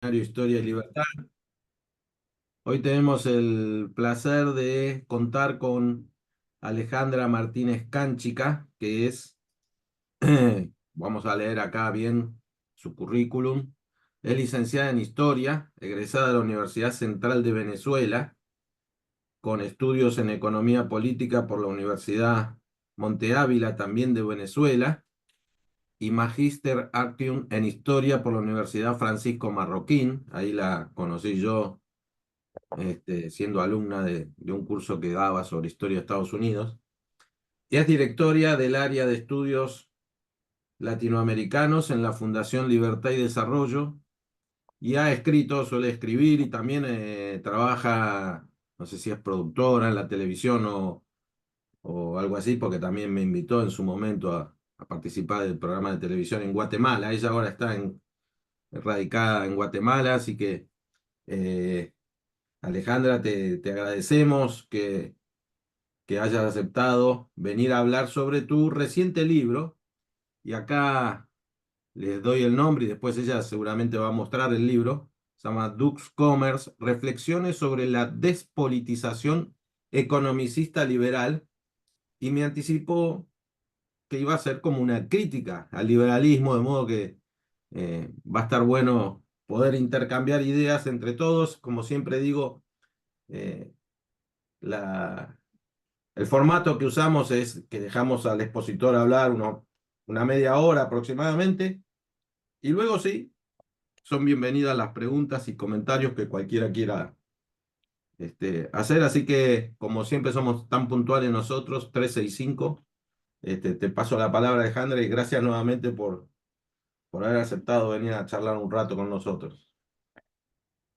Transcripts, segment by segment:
Historia y Libertad. Hoy tenemos el placer de contar con Alejandra Martínez Cánchica, que es, vamos a leer acá bien su currículum. Es licenciada en Historia, egresada de la Universidad Central de Venezuela, con estudios en Economía Política por la Universidad Monte Ávila, también de Venezuela, y Magíster Artium en Historia por la Universidad Francisco Marroquín. Ahí la conocí yo siendo alumna de un curso que daba sobre historia de Estados Unidos. Y es directora del área de estudios latinoamericanos en la Fundación Libertad y Desarrollo. Y ha escrito, suele escribir y también trabaja, no sé si es productora en la televisión o algo así, porque también me invitó en su momento a participar del programa de televisión en Guatemala. Ella ahora está radicada en Guatemala, así que Alejandra, te agradecemos que hayas aceptado venir a hablar sobre tu reciente libro. Y acá les doy el nombre y después ella seguramente va a mostrar el libro. Se llama Dux Commerce, Reflexiones sobre la despolitización economicista liberal. Y me anticipó que iba a ser como una crítica al liberalismo, de modo que va a estar bueno poder intercambiar ideas entre todos. Como siempre digo, eh, la, el formato que usamos es que dejamos al expositor hablar una media hora aproximadamente y luego sí, son bienvenidas las preguntas y comentarios que cualquiera quiera hacer. Así que como siempre somos tan puntuales nosotros, 365, te paso la palabra, Alejandra, y gracias nuevamente por haber aceptado venir a charlar un rato con nosotros.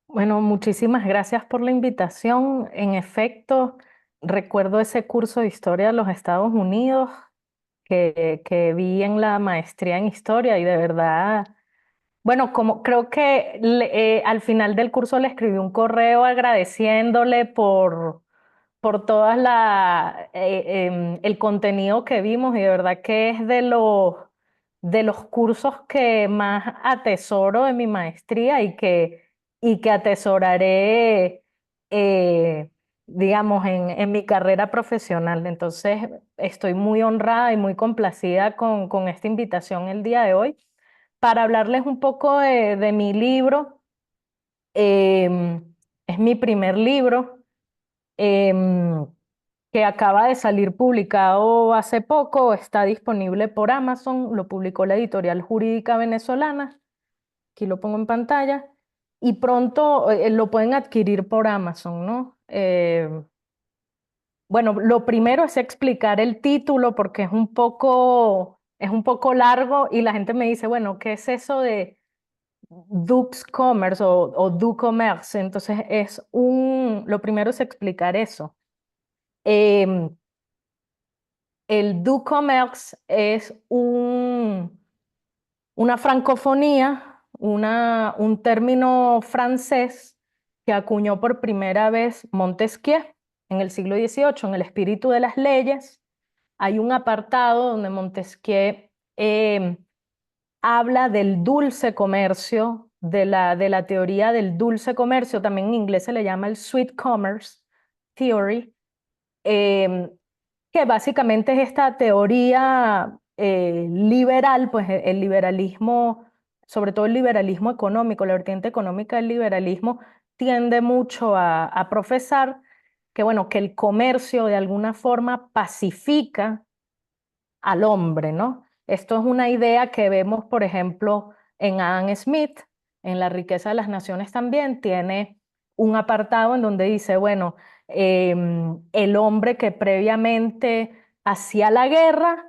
Bueno, muchísimas gracias por la invitación. En efecto, recuerdo ese curso de historia de los Estados Unidos que vi en la maestría en historia y de verdad, bueno, como creo que al final del curso le escribí un correo agradeciéndole por todas el contenido que vimos y de verdad que es de los cursos que más atesoro en mi maestría y que atesoraré, eh, digamos, en mi carrera profesional. Entonces, estoy muy honrada y muy complacida con esta invitación el día de hoy para hablarles un poco de mi libro. Es mi primer libro em, que acaba de salir publicado hace poco, está disponible por Amazon, lo publicó la editorial Jurídica Venezolana, aquí lo pongo en pantalla, y pronto lo pueden adquirir por Amazon, ¿no? Bueno, lo primero es explicar el título porque es un poco largo y la gente me dice, bueno, ¿qué es eso de Dux Commerce o Du Commerce? Entonces, lo primero es explicar eso. Em, El du commerce es una francofonía, un término francés que acuñó por primera vez Montesquieu en el siglo XVIII, en el espíritu de las leyes. Hay un apartado donde Montesquieu habla del dulce comercio, de la teoría del dulce comercio, también en inglés se le llama el sweet commerce theory, em, que básicamente es esta teoría liberal, pues el liberalismo, sobre todo el liberalismo económico, la vertiente económica del liberalismo tiende mucho a profesar que, bueno, que el comercio de alguna forma pacifica al hombre, ¿no? Esto es una idea que vemos, por ejemplo, en Adam Smith, en La riqueza de las naciones también, tiene un apartado en donde dice, bueno, el hombre que previamente hacía la guerra,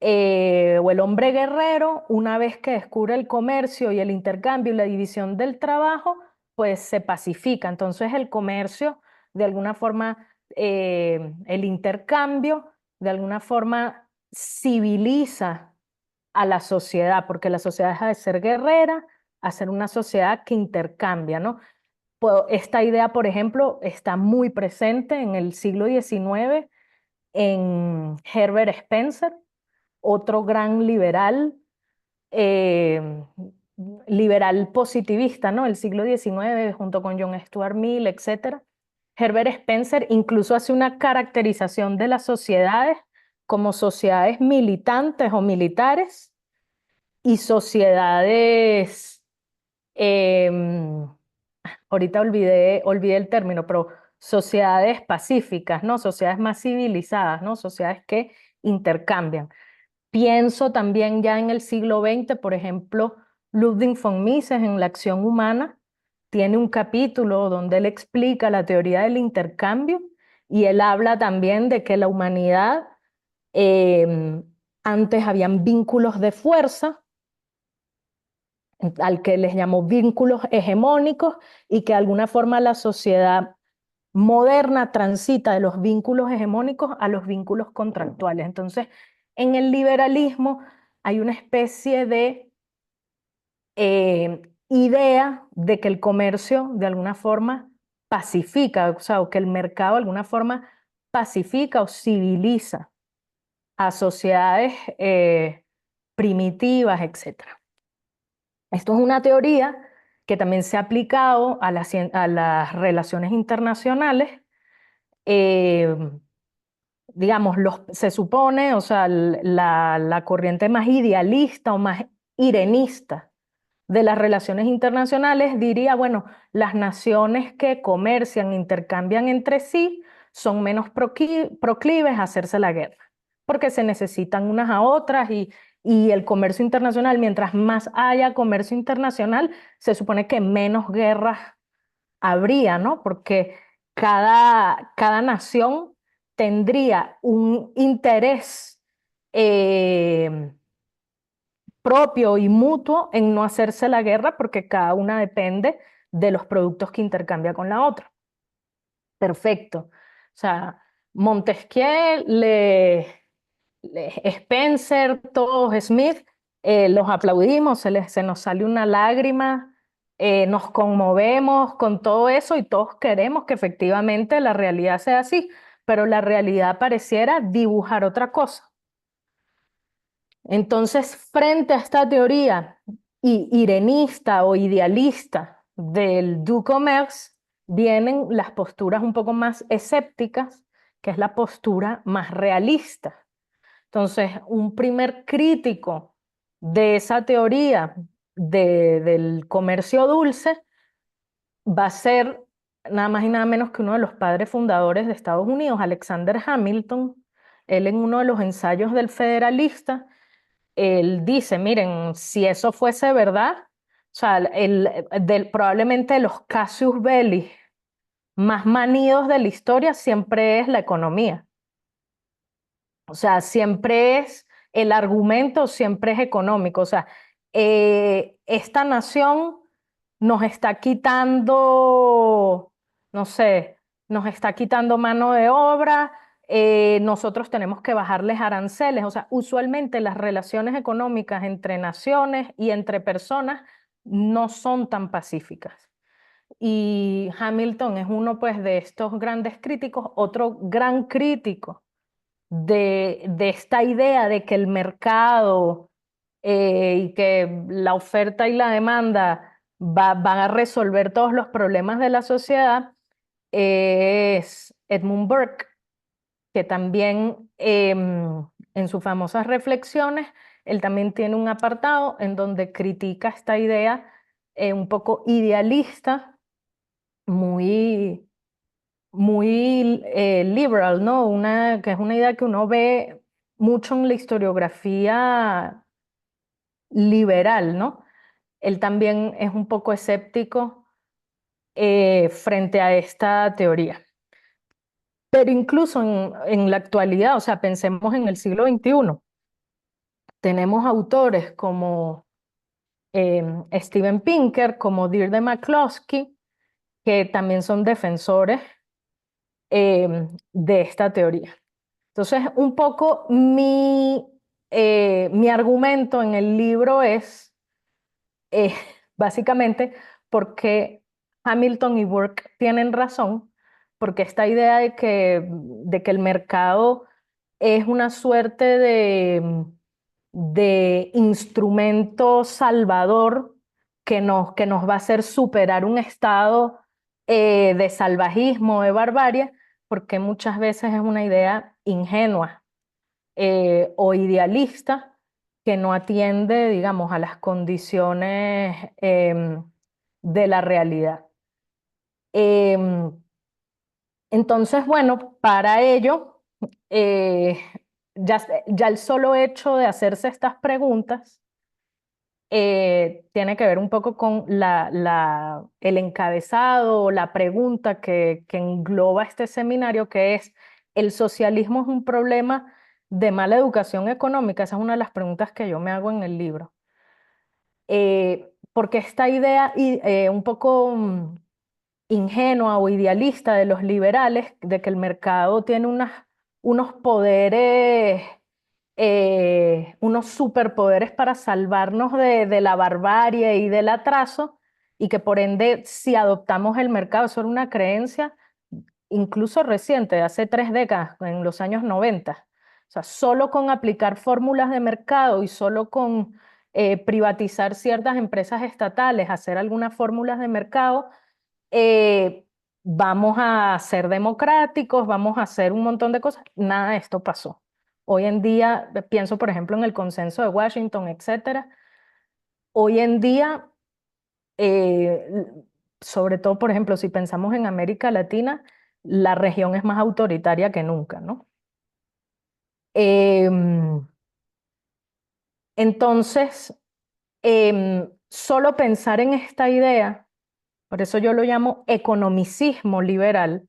o el hombre guerrero, una vez que descubre el comercio y el intercambio y la división del trabajo, pues se pacifica. Entonces el comercio, de alguna forma, el intercambio, de alguna forma civiliza a la sociedad, porque la sociedad deja de ser guerrera a ser una sociedad que intercambia, ¿no? Esta idea, por ejemplo, está muy presente en el siglo XIX en Herbert Spencer, otro gran liberal, eh, liberal positivista, ¿no? El siglo XIX, junto con John Stuart Mill, etcétera. Herbert Spencer incluso hace una caracterización de las sociedades como sociedades militantes o militares y sociedades, em, ahorita olvidé el término, pero sociedades pacíficas, ¿no? Sociedades más civilizadas, ¿no? Sociedades que intercambian. Pienso también ya en el siglo XX, por ejemplo, Ludwig von Mises en La acción humana tiene un capítulo donde él explica la teoría del intercambio y él habla también de que la humanidad, em, antes habían vínculos de fuerza, al que les llamó vínculos hegemónicos, y que de alguna forma la sociedad moderna transita de los vínculos hegemónicos a los vínculos contractuales. Entonces, en el liberalismo hay una especie de idea de que el comercio de alguna forma pacifica, o sea, o que el mercado de alguna forma pacifica o civiliza a sociedades primitivas, etcétera. Esto es una teoría que también se ha aplicado a las relaciones internacionales. eh, digamos, se supone, o sea, la corriente más idealista o más irenista de las relaciones internacionales diría, bueno, las naciones que comercian, intercambian entre sí, son menos proclives a hacerse la guerra, porque se necesitan unas a otras y el comercio internacional, mientras más haya comercio internacional, se supone que menos guerras habría, ¿no? Porque cada nación tendría un interés eh, propio y mutuo en no hacerse la guerra porque cada una depende de los productos que intercambia con la otra. Perfecto. O sea, Montesquieu, Spencer, todos Smith, los aplaudimos, se nos sale una lágrima, nos conmovemos con todo eso y todos queremos que efectivamente la realidad sea así, pero la realidad pareciera dibujar otra cosa. Entonces, frente a esta teoría irenista o idealista del du commerce, vienen las posturas un poco más escépticas, que es la postura más realista. Entonces, un primer crítico de esa teoría del comercio dulce va a ser nada más y nada menos que uno de los padres fundadores de Estados Unidos, Alexander Hamilton. Él en uno de los ensayos del Federalista, él dice, miren, si eso fuese verdad, o sea, probablemente los casus belli más manidos de la historia siempre es la economía. O sea, siempre es el argumento, siempre es económico. O sea, esta nación nos está quitando, no sé, nos está quitando mano de obra, nosotros tenemos que bajarles aranceles. O sea, usualmente las relaciones económicas entre naciones y entre personas no son tan pacíficas. Y Hamilton es uno, pues, de estos grandes críticos. Otro gran crítico de esta idea de que el mercado y que la oferta y la demanda van a resolver todos los problemas de la sociedad es Edmund Burke, que también en sus famosas reflexiones, él también tiene un apartado en donde critica esta idea un poco idealista, muy muy liberal, ¿no? Que es una idea que uno ve mucho en la historiografía liberal, ¿no? Él también es un poco escéptico frente a esta teoría. Pero incluso en la actualidad, o sea, pensemos en el siglo XXI, tenemos autores como Steven Pinker, como Deirdre McCloskey, que también son defensores de esta teoría. Entonces, un poco mi argumento en el libro es eh, básicamente porque Hamilton y Burke tienen razón, porque esta idea de que el mercado es una suerte de instrumento salvador que nos va a hacer superar un estado de salvajismo, de barbarie, porque muchas veces es una idea ingenua o idealista que no atiende, digamos, a las condiciones de la realidad. Em, entonces, bueno, para ello, eh, ya el solo hecho de hacerse estas preguntas tiene que ver un poco con el encabezado o la pregunta que engloba este seminario, que es, ¿el socialismo es un problema de mala educación económica? Esa es una de las preguntas que yo me hago en el libro. Porque esta idea un poco ingenua o idealista de los liberales, de que el mercado tiene unos poderes, unos superpoderes para salvarnos de la barbarie y del atraso, y que por ende, si adoptamos el mercado, eso era una creencia incluso reciente, de hace 3 décadas, en los años 90. O sea, solo con aplicar fórmulas de mercado y solo con privatizar ciertas empresas estatales, hacer algunas fórmulas de mercado, eh, vamos a ser democráticos, vamos a hacer un montón de cosas. Nada de esto pasó. Hoy en día, pienso por ejemplo en el consenso de Washington, etcétera. Hoy en día, eh, sobre todo, por ejemplo, si pensamos en América Latina, la región es más autoritaria que nunca, ¿no? Em, entonces, solo pensar en esta idea, por eso yo lo llamo economicismo liberal.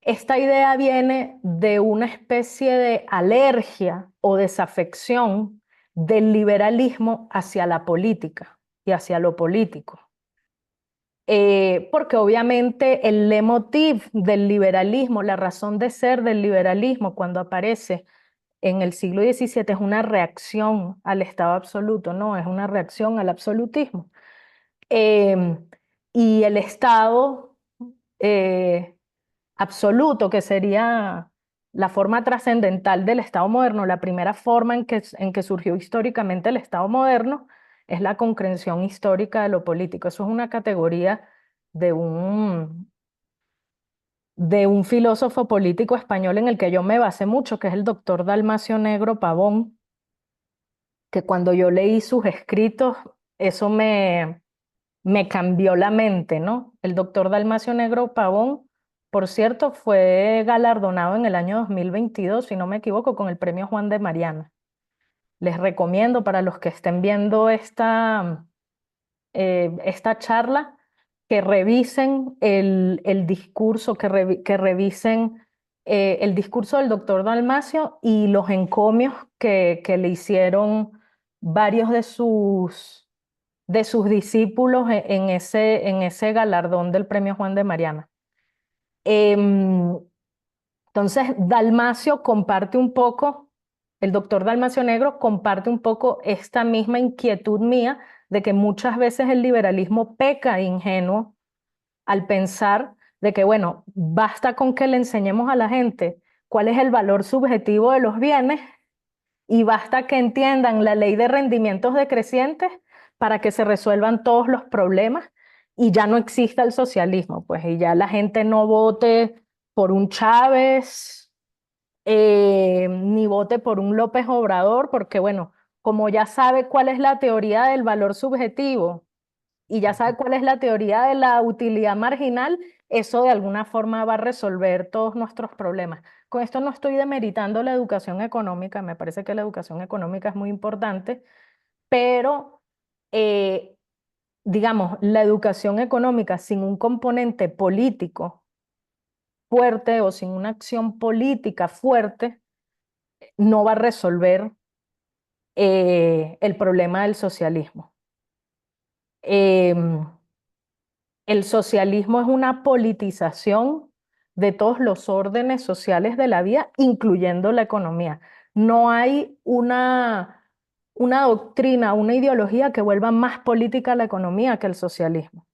Esta idea viene de una especie de alergia o desafección del liberalismo hacia la política y hacia lo político. Porque obviamente el leitmotiv del liberalismo, la razón de ser del liberalismo cuando aparece en el siglo XVII es una reacción al Estado absoluto, no, es una reacción al absolutismo. Em, y el Estado eh, absoluto, que sería la forma trascendental del Estado moderno, la primera forma en que surgió históricamente el Estado moderno, es la concreción histórica de lo político. Eso es una categoría de de un filósofo político español en el que yo me basé mucho, que es el doctor Dalmacio Negro Pavón, que cuando yo leí sus escritos, eso me cambió la mente, ¿no? El doctor Dalmacio Negro Pavón, por cierto, fue galardonado en el año 2022, si no me equivoco, con el premio Juan de Mariana. Les recomiendo para los que estén viendo esta charla que revisen el discurso, que revisen el discurso del doctor Dalmacio y los encomios que le hicieron varios de sus discípulos en ese galardón del Premio Juan de Mariana. Em, entonces, Dalmacio comparte un poco, el doctor Dalmacio Negro comparte un poco esta misma inquietud mía de que muchas veces el liberalismo peca de ingenuo al pensar de que, bueno, basta con que le enseñemos a la gente cuál es el valor subjetivo de los bienes y basta que entiendan la ley de rendimientos decrecientes para que se resuelvan todos los problemas y ya no exista el socialismo, pues, y ya la gente no vote por un Chávez, ni vote por un López Obrador, porque, bueno, como ya sabe cuál es la teoría del valor subjetivo y ya sabe cuál es la teoría de la utilidad marginal, eso de alguna forma va a resolver todos nuestros problemas. Con esto no estoy demeritando la educación económica, me parece que la educación económica es muy importante, pero eh, digamos, la educación económica sin un componente político fuerte o sin una acción política fuerte no va a resolver el problema del socialismo. Em, El socialismo es una politización de todos los órdenes sociales de la vida, incluyendo la economía. No hay una doctrina, una ideología que vuelva más política la economía que el socialismo.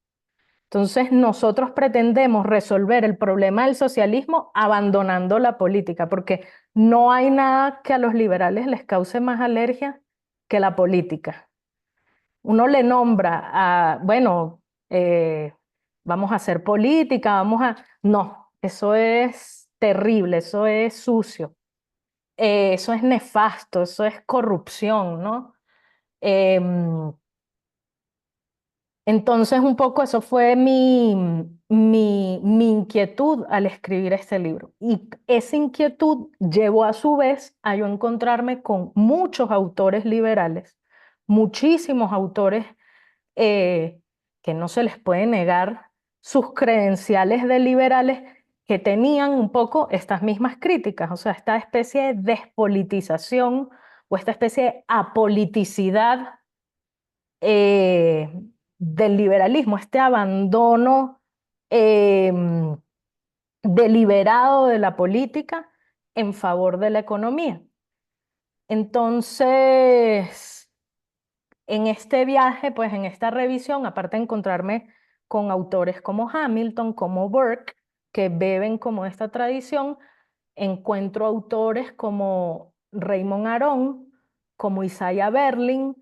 Entonces, nosotros pretendemos resolver el problema del socialismo abandonando la política, porque no hay nada que a los liberales les cause más alergia que la política. uno le nombra a, bueno, vamos a hacer política, vamos a... No, eso es terrible, eso es sucio, eso es nefasto, eso es corrupción, ¿no? Em, entonces, un poco eso fue mi inquietud al escribir este libro. Y esa inquietud llevó a su vez a yo encontrarme con muchos autores liberales, muchísimos autores eh, que no se les puede negar sus credenciales de liberales que tenían un poco estas mismas críticas, o sea, esta especie de despolitización o esta especie de apoliticidad eh, del liberalismo, este abandono eh, deliberado de la política en favor de la economía. Entonces, en este viaje, pues en esta revisión, aparte de encontrarme con autores como Hamilton, como Burke, que beben como esta tradición, encuentro autores como Raymond Aron, como Isaiah Berlin,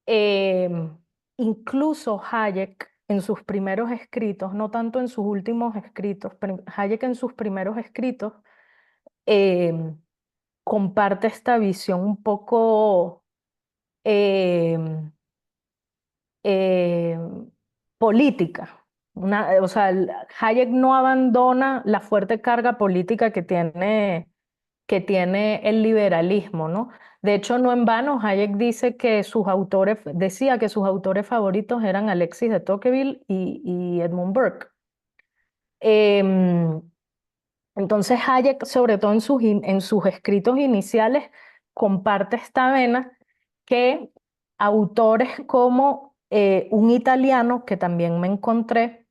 em, incluso Hayek en sus primeros escritos, no tanto en sus últimos escritos, pero Hayek en sus primeros escritos em, comparte esta visión un poco em, em, política. O sea, Hayek no abandona la fuerte carga política que tiene el liberalismo, ¿no? De hecho, no en vano, Hayek dice que decía que sus autores favoritos eran Alexis de Tocqueville y Edmund Burke. Em, entonces, Hayek, sobre todo en sus escritos iniciales, comparte esta vena que autores como un italiano que también me encontré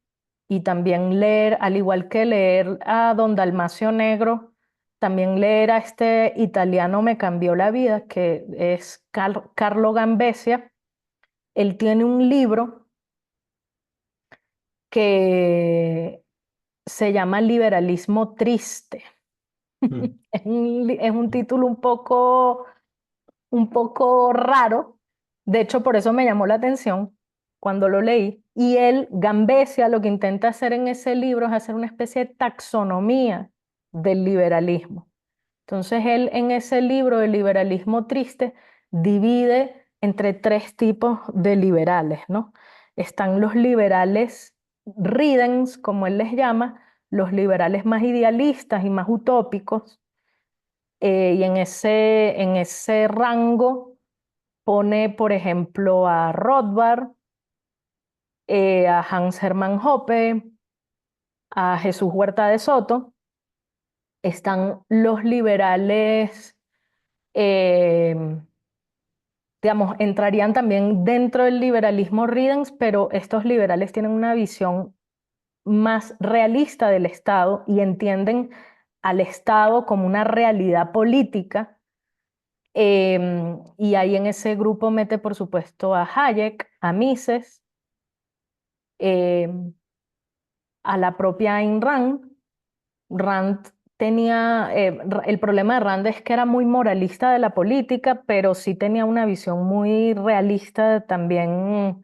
y también leer, al igual que leer a Don Dalmacio Negro, también leer a este italiano me cambió la vida, que es Carlo Gambesia. Él tiene un libro que se llama Liberalismo Triste. Mm. Es un título un poco raro. De hecho, por eso me llamó la atención cuando lo leí. Y él, Gambesia, lo que intenta hacer en ese libro es hacer una especie de taxonomía del liberalismo. Entonces, él en ese libro, El liberalismo triste, divide entre tres tipos de liberales, ¿no? Están los liberales ridens, como él les llama, los liberales más idealistas y más utópicos, y en ese rango pone, por ejemplo, a Rothbard, a Hans Hermann Hoppe, a Jesús Huerta de Soto. Están los liberales, eh, digamos, entrarían también dentro del liberalismo Ridens, pero estos liberales tienen una visión más realista del Estado y entienden al Estado como una realidad política. Y ahí en ese grupo mete, por supuesto, a Hayek, a Mises, em, a la propia Ayn Rand. Rand tenía, el problema de Rand es que era muy moralista de la política, pero sí tenía una visión muy realista también.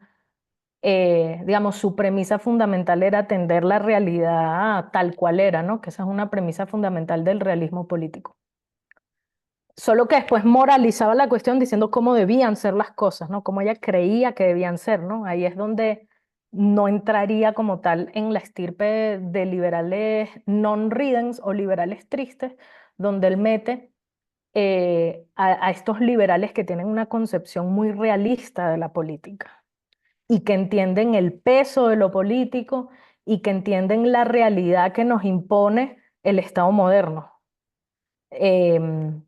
Digamos, su premisa fundamental era atender la realidad tal cual era, ¿no? Que esa es una premisa fundamental del realismo político. Solo que después moralizaba la cuestión diciendo cómo debían ser las cosas, ¿no? Cómo ella creía que debían ser, ¿no? Ahí es donde no entraría como tal en la estirpe de liberales non-ridens o liberales tristes, donde él mete a estos liberales que tienen una concepción muy realista de la política y que entienden el peso de lo político y que entienden la realidad que nos impone el Estado moderno. Em,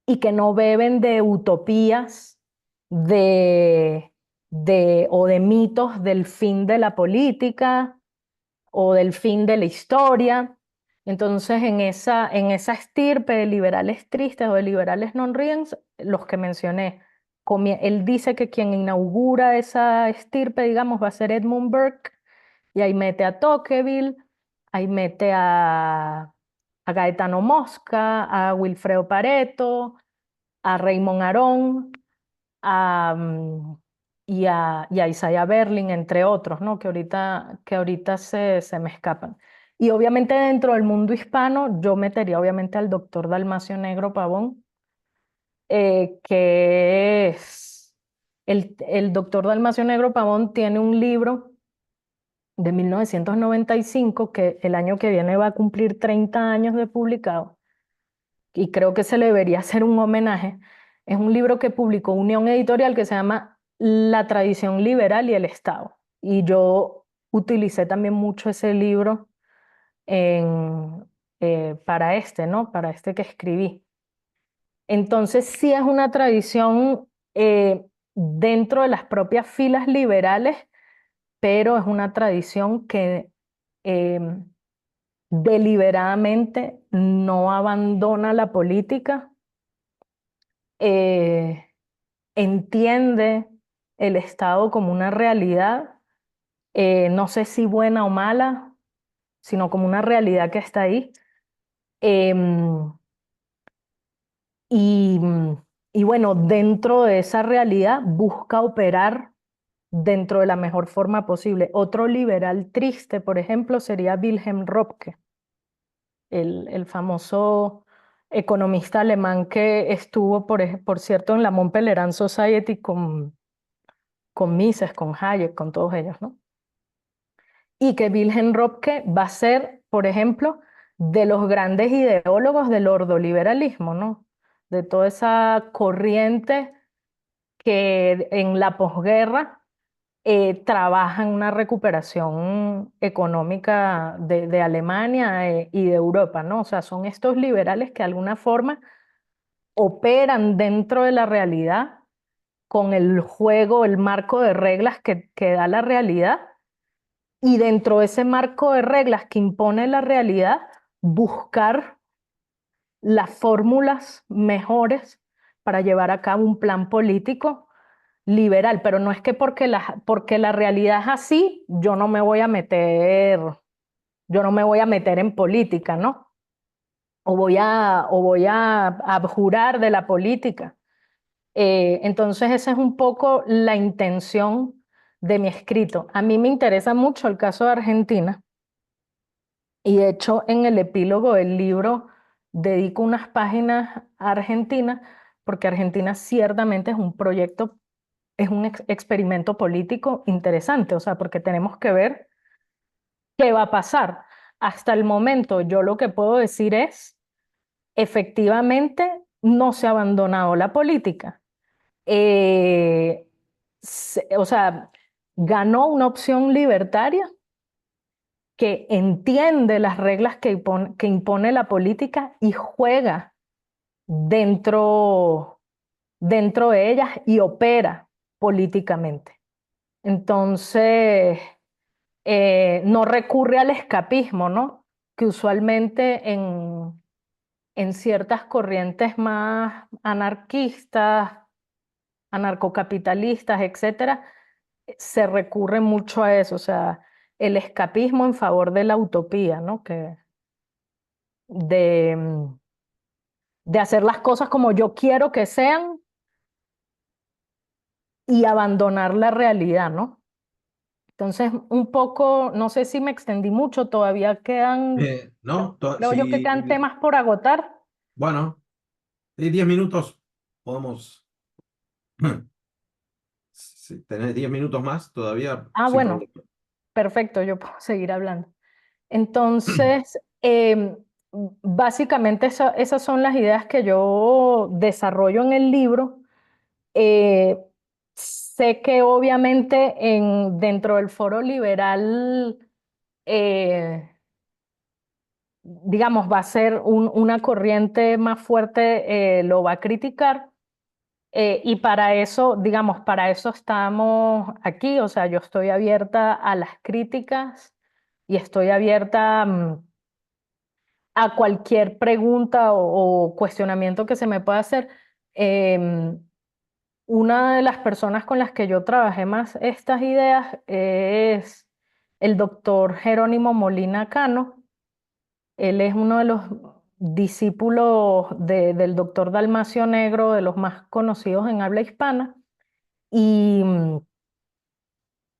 y que no beben de utopías de, o de mitos del fin de la política o del fin de la historia. Entonces, en esa estirpe de liberales tristes o de liberales non-ridens, los que mencioné, él dice que quien inaugura esa estirpe, digamos, va a ser Edmund Burke, y ahí mete a Tocqueville, ahí mete a Gaetano Mosca, a Wilfredo Pareto, a Raymond Aron, a y a Isaiah Berlin, entre otros, ¿no? Que ahorita se me escapan. Y obviamente dentro del mundo hispano, yo metería obviamente al doctor Dalmacio Negro Pavón, que es el doctor Dalmacio Negro Pavón tiene un libro de 1995 que el año que viene va a cumplir 30 años de publicado y creo que se le debería hacer un homenaje. Es un libro que publicó Unión Editorial que se llama La tradición liberal y el Estado. Y yo utilicé también mucho ese libro para este, ¿no? Para este que escribí. Entonces, sí es una tradición dentro de las propias filas liberales, pero es una tradición que deliberadamente no abandona la política, eh, entiende el Estado como una realidad, no sé si buena o mala, sino como una realidad que está ahí. em, y, y bueno, dentro de esa realidad busca operar dentro de la mejor forma posible. Otro liberal triste, por ejemplo, sería Wilhelm Röpke, el famoso economista alemán que estuvo, por cierto, en la Mont Pelerin Society con Mises, con Hayek, con todos ellos, ¿no? Y que Wilhelm Röpke va a ser, por ejemplo, de los grandes ideólogos del ordoliberalismo, ¿no? De toda esa corriente que en la posguerra trabaja en una recuperación económica de Alemania y de Europa, ¿no? O sea, son estos liberales que de alguna forma operan dentro de la realidad con el juego, el marco de reglas que da la realidad y dentro de ese marco de reglas que impone la realidad, buscar las fórmulas mejores para llevar a cabo un plan político liberal, pero no es que porque la realidad es así, yo no me voy a meter en política, ¿no? O voy a abjurar de la política. Entonces, esa es un poco la intención de mi escrito. A mí me interesa mucho el caso de Argentina y de hecho en el epílogo del libro dedico unas páginas a Argentina porque Argentina ciertamente es un proyecto, es un experimento político interesante, o sea, porque tenemos que ver qué va a pasar. Hasta el momento yo lo que puedo decir es, efectivamente, no se ha abandonado la política. eh, o sea, ganó una opción libertaria que entiende las reglas que impone la política y juega dentro, dentro de ellas y opera políticamente. Entonces, no recurre al escapismo, ¿no? Que usualmente en ciertas corrientes más anarquistas, anarcocapitalistas, etcétera, se recurre mucho a eso, o sea, el escapismo en favor de la utopía, ¿no? De, mm, de hacer las cosas como yo quiero que sean y abandonar la realidad, ¿no? Entonces, un poco, no sé si me extendí mucho, todavía quedan, No, creo yo que si, quedan temas por agotar. bueno, 10 minutos, podemos, si tenés 10 minutos más, todavía Ah, sin bueno, problema. perfecto, yo puedo seguir hablando. Entonces, básicamente esas son las ideas que yo desarrollo en el libro. Eh, sé que obviamente dentro del foro liberal, eh, digamos, va a ser una corriente más fuerte, lo va a criticar. Y para eso, digamos, para eso estamos aquí. O sea, yo estoy abierta a las críticas y estoy abierta, a cualquier pregunta o cuestionamiento que se me pueda hacer. Em, una de las personas con las que yo trabajé más estas ideas es el doctor Jerónimo Molina Cano. Él es uno de los discípulos del doctor Dalmacio Negro, de los más conocidos en habla hispana. Y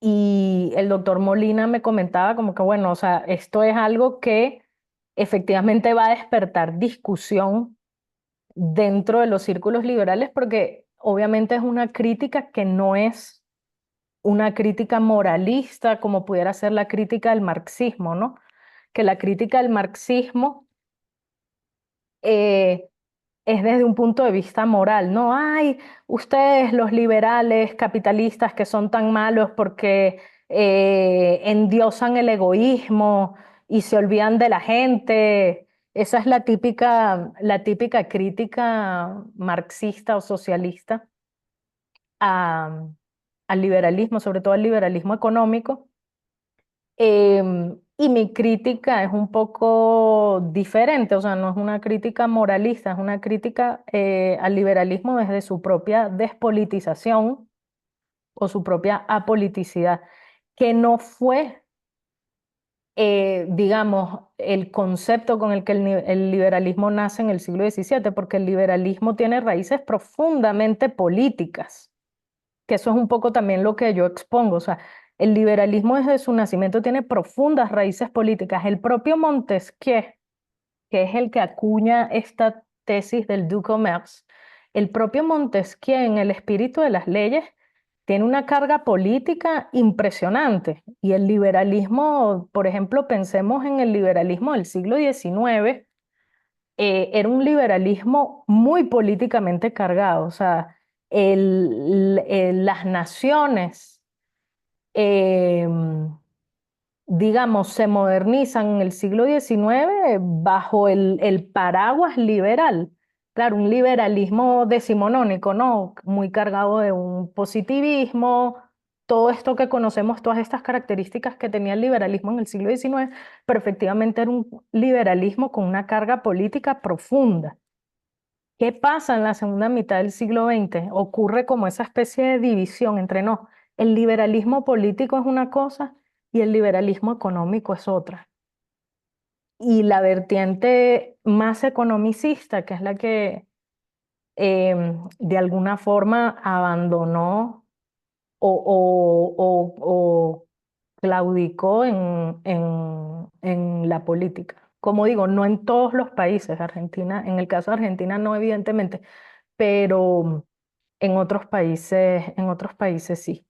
Y el doctor Molina me comentaba como que, bueno, o sea, esto es algo que efectivamente va a despertar discusión dentro de los círculos liberales porque obviamente es una crítica que no es una crítica moralista como pudiera ser la crítica del marxismo, ¿no? Que la crítica del marxismo eh, es desde un punto de vista moral, ¿no? Ay, ustedes los liberales capitalistas que son tan malos porque endiosan el egoísmo y se olvidan de la gente. Esa es la típica crítica marxista o socialista a- al liberalismo, sobre todo al liberalismo económico. Y mi crítica es un poco diferente, o sea, no es una crítica moralista, es una crítica al liberalismo desde su propia despolitización o su propia apoliticidad, que no fue, digamos, el concepto con el que el liberalismo nace en el siglo XVII, porque el liberalismo tiene raíces profundamente políticas, que eso es un poco también lo que yo expongo. O sea, el liberalismo desde su nacimiento tiene profundas raíces políticas. El propio Montesquieu, que es el que acuña esta tesis del du commerce, el propio Montesquieu en el espíritu de las leyes tiene una carga política impresionante. Y el liberalismo, por ejemplo, pensemos en el liberalismo del siglo XIX, era un liberalismo muy políticamente cargado. O sea, las naciones, eh, digamos, se modernizan en el siglo XIX bajo el paraguas liberal. Claro, un liberalismo decimonónico, ¿no? Muy cargado de un positivismo, todo esto que conocemos, todas estas características que tenía el liberalismo en el siglo XIX, pero efectivamente era un liberalismo con una carga política profunda. ¿Qué pasa en la segunda mitad del siglo XX? Ocurre como esa especie de división entre no, el liberalismo político es una cosa y el liberalismo económico es otra. Y la vertiente más economicista, que es la que de alguna forma abandonó o claudicó en la política. Como digo, no en todos los países, Argentina, en el caso de Argentina no, evidentemente, pero en otros países sí.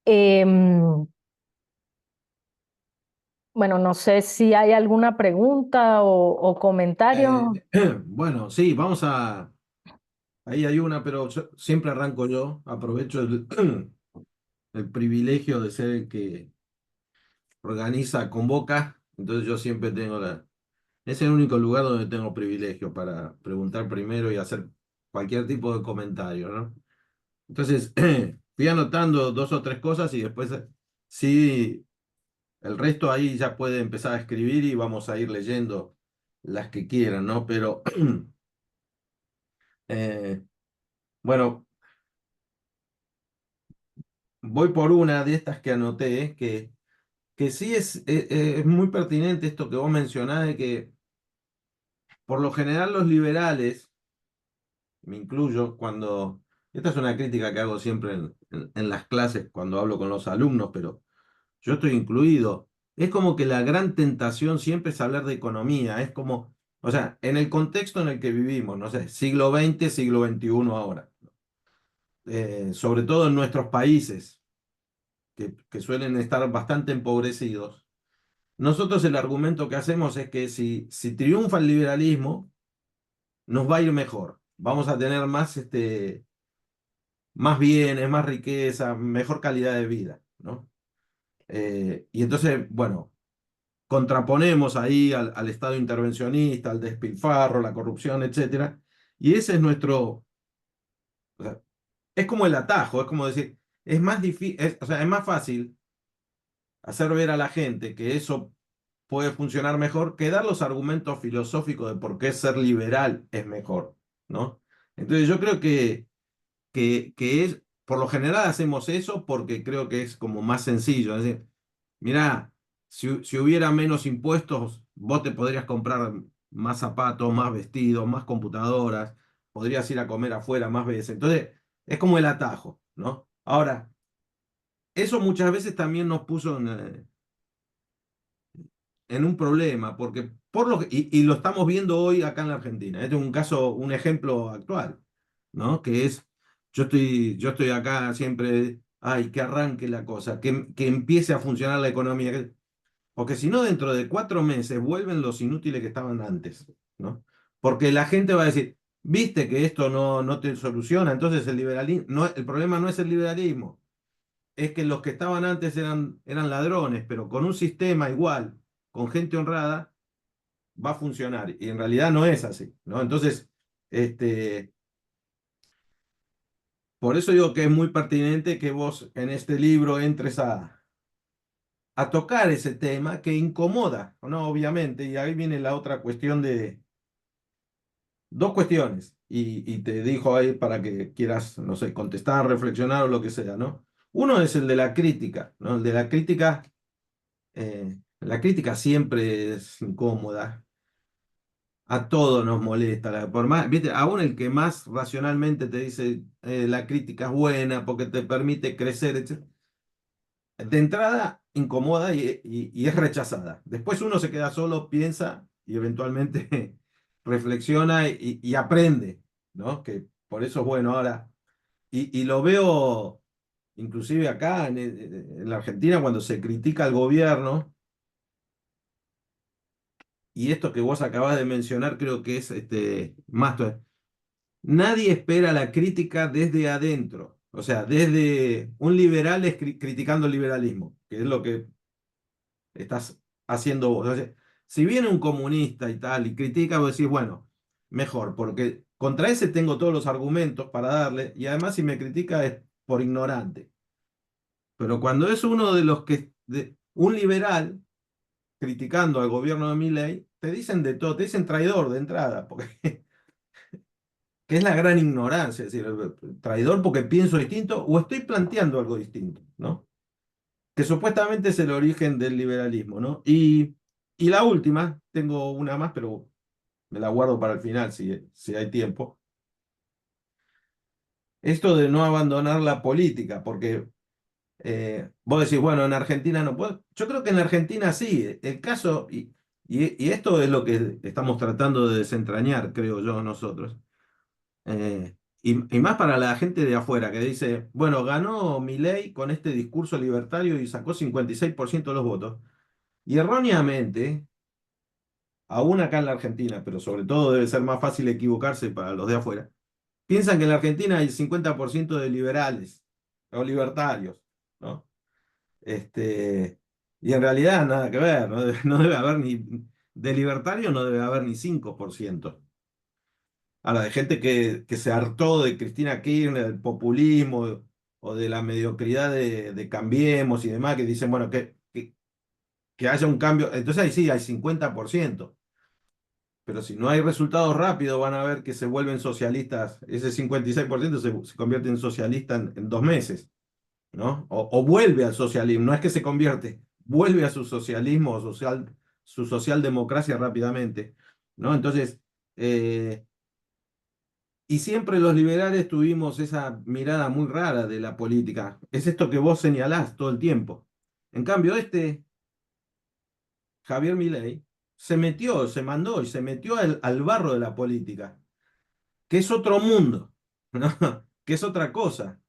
Em, bueno, no sé si hay alguna pregunta o comentario. Bueno, sí, vamos a... Ahí hay una, pero siempre arranco yo. Aprovecho el privilegio de ser el que organiza, convoca. Entonces yo siempre tengo la... Es el único lugar donde tengo privilegio para preguntar primero y hacer cualquier tipo de comentario, ¿no? Entonces, fui anotando dos o tres cosas y después, sí, el resto ahí ya puede empezar a escribir y vamos a ir leyendo las que quieran, ¿no? Pero, eh, bueno, voy por una de estas que anoté, que sí es muy pertinente esto que vos mencionás, de que por lo general los liberales, me incluyo, cuando... Esta es una crítica que hago siempre en las clases cuando hablo con los alumnos, pero yo estoy incluido. Es como que la gran tentación siempre es hablar de economía, es como, o sea, en el contexto en el que vivimos, no sé, siglo XX, siglo XXI ahora, sobre todo en nuestros países, que suelen estar bastante empobrecidos. Nosotros el argumento que hacemos es que si triunfa el liberalismo, nos va a ir mejor. Vamos a tener más, más bienes, más riqueza, mejor calidad de vida, ¿no? Y entonces, bueno, contraponemos ahí al Estado intervencionista, al despilfarro, la corrupción, etcétera. Y ese es nuestro, o sea, es como el atajo, es como decir, es más difícil, o sea, es más fácil hacer ver a la gente que eso puede funcionar mejor que dar los argumentos filosóficos de por qué ser liberal es mejor, ¿no? Entonces yo creo que es, por lo general hacemos eso porque creo que es como más sencillo. Es decir, mirá, si hubiera menos impuestos, vos te podrías comprar más zapatos, más vestidos, más computadoras, podrías ir a comer afuera más veces. Entonces, es como el atajo, ¿no? Ahora, eso muchas veces también nos puso en un problema, porque y lo estamos viendo hoy acá en la Argentina. Este es un caso, un ejemplo actual, ¿no? Que es, yo estoy acá siempre, ay, que arranque la cosa, que empiece a funcionar la economía, porque si no, dentro de 4 meses vuelven los inútiles que estaban antes, ¿no? Porque la gente va a decir, viste que esto no te soluciona, entonces el liberalismo, no, el problema no es el liberalismo, es que los que estaban antes eran ladrones, pero con un sistema igual, con gente honrada, va a funcionar. Y en realidad no es así, ¿no? Entonces, este, por eso digo que es muy pertinente que vos en este libro entres a tocar ese tema que incomoda, ¿no? Obviamente, y ahí viene la otra cuestión de, dos cuestiones, y te dijo ahí para que quieras, no sé, contestar, reflexionar o lo que sea, ¿no? Uno es el de la crítica, ¿no? El de la crítica siempre es incómoda, a todos nos molesta, por más, ¿viste? Aún el que más racionalmente te dice la crítica es buena porque te permite crecer, etc. De entrada incomoda y es rechazada. Después uno se queda solo, piensa y eventualmente reflexiona y aprende, ¿no? Que por eso es bueno ahora. Y lo veo inclusive acá en la Argentina cuando se critica al gobierno. Y esto que vos acabás de mencionar creo que es más. Nadie espera la crítica desde adentro. O sea, desde un liberal criticando el liberalismo, que es lo que estás haciendo vos. O sea, si viene un comunista y tal y critica, vos decís, bueno, mejor, porque contra ese tengo todos los argumentos para darle y además si me critica es por ignorante. Pero cuando es uno de los un liberal criticando al gobierno de Milei, te dicen de todo, te dicen traidor de entrada, porque que es la gran ignorancia, es decir, traidor porque pienso distinto o estoy planteando algo distinto, ¿no? Que supuestamente es el origen del liberalismo, ¿no? Y la última, tengo una más, pero me la guardo para el final si hay tiempo. Esto de no abandonar la política, porque vos decís, bueno, en Argentina no puedo. Yo creo que en Argentina sí, el caso, y esto es lo que estamos tratando de desentrañar, creo yo, nosotros. Y más para la gente de afuera que dice, bueno, ganó Milei con este discurso libertario y sacó 56% de los votos. Y erróneamente, aún acá en la Argentina, pero sobre todo debe ser más fácil equivocarse para los de afuera, piensan que en la Argentina hay 50% de liberales o libertarios, ¿no? Y en realidad nada que ver, no debe haber de libertario no debe haber ni 5%. Ahora, de gente que se hartó de Cristina Kirchner, del populismo o de la mediocridad de Cambiemos y demás, que dicen, bueno, que haya un cambio. Entonces ahí sí, hay 50%. Pero si no hay resultados rápidos, van a ver que se vuelven socialistas. Ese 56% se convierte en socialista en 2 meses, ¿no? O vuelve al socialismo. No es que se convierte, vuelve a su socialismo o su socialdemocracia rápidamente, ¿no? Entonces, y siempre los liberales tuvimos esa mirada muy rara de la política. Es esto que vos señalás todo el tiempo. En cambio, Javier Milei, se mandó y se metió al barro de la política, que es otro mundo, ¿no? Que es otra cosa.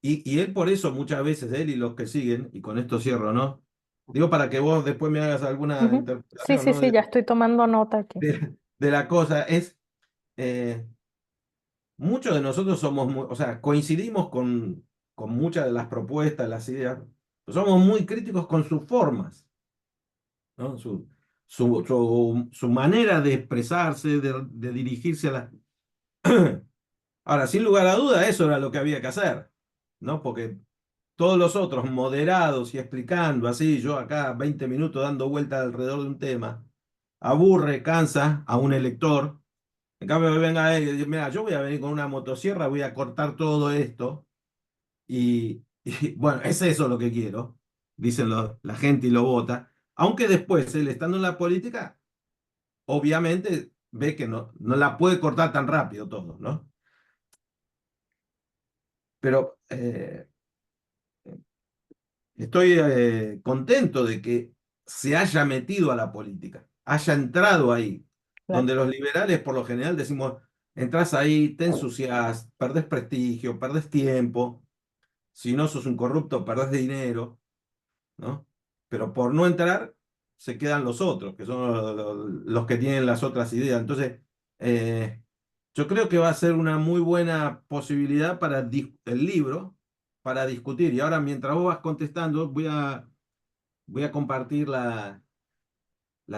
Y él por eso muchas veces, él y los que siguen, y con esto cierro, ¿no? Digo para que vos después me hagas alguna Ujú. Sí, interpretación, sí, ¿no? sí, ya estoy tomando nota aquí. De la cosa, eh, muchos de nosotros somos, o sea, coincidimos con muchas de las propuestas, las ideas, pero somos muy críticos con sus formas, ¿no? Su manera de expresarse, de dirigirse a la... Ahora, sin lugar a duda, eso era lo que había que hacer, ¿no? Porque todos los otros moderados y explicando así, yo acá 20 minutos dando vueltas alrededor de un tema, aburre, cansa a un elector. En cambio, venga él y dice, mira, yo voy a venir con una motosierra, voy a cortar todo esto. Y, bueno, es eso lo que quiero, dicen la gente y lo vota. Aunque después, él estando en la política, obviamente ve que no la puede cortar tan rápido todo, ¿no? Pero estoy contento de que se haya metido a la política, haya entrado ahí, Claro. donde los liberales por lo general decimos, entras ahí, te ensucias, perdés prestigio, perdés tiempo, si no sos un corrupto, perdés dinero, ¿no? Pero por no entrar, se quedan los otros, que son los que tienen las otras ideas. Entonces, eh, yo creo que va a ser una muy buena posibilidad para el libro, para discutir. Y ahora, mientras vos vas contestando, voy a compartir la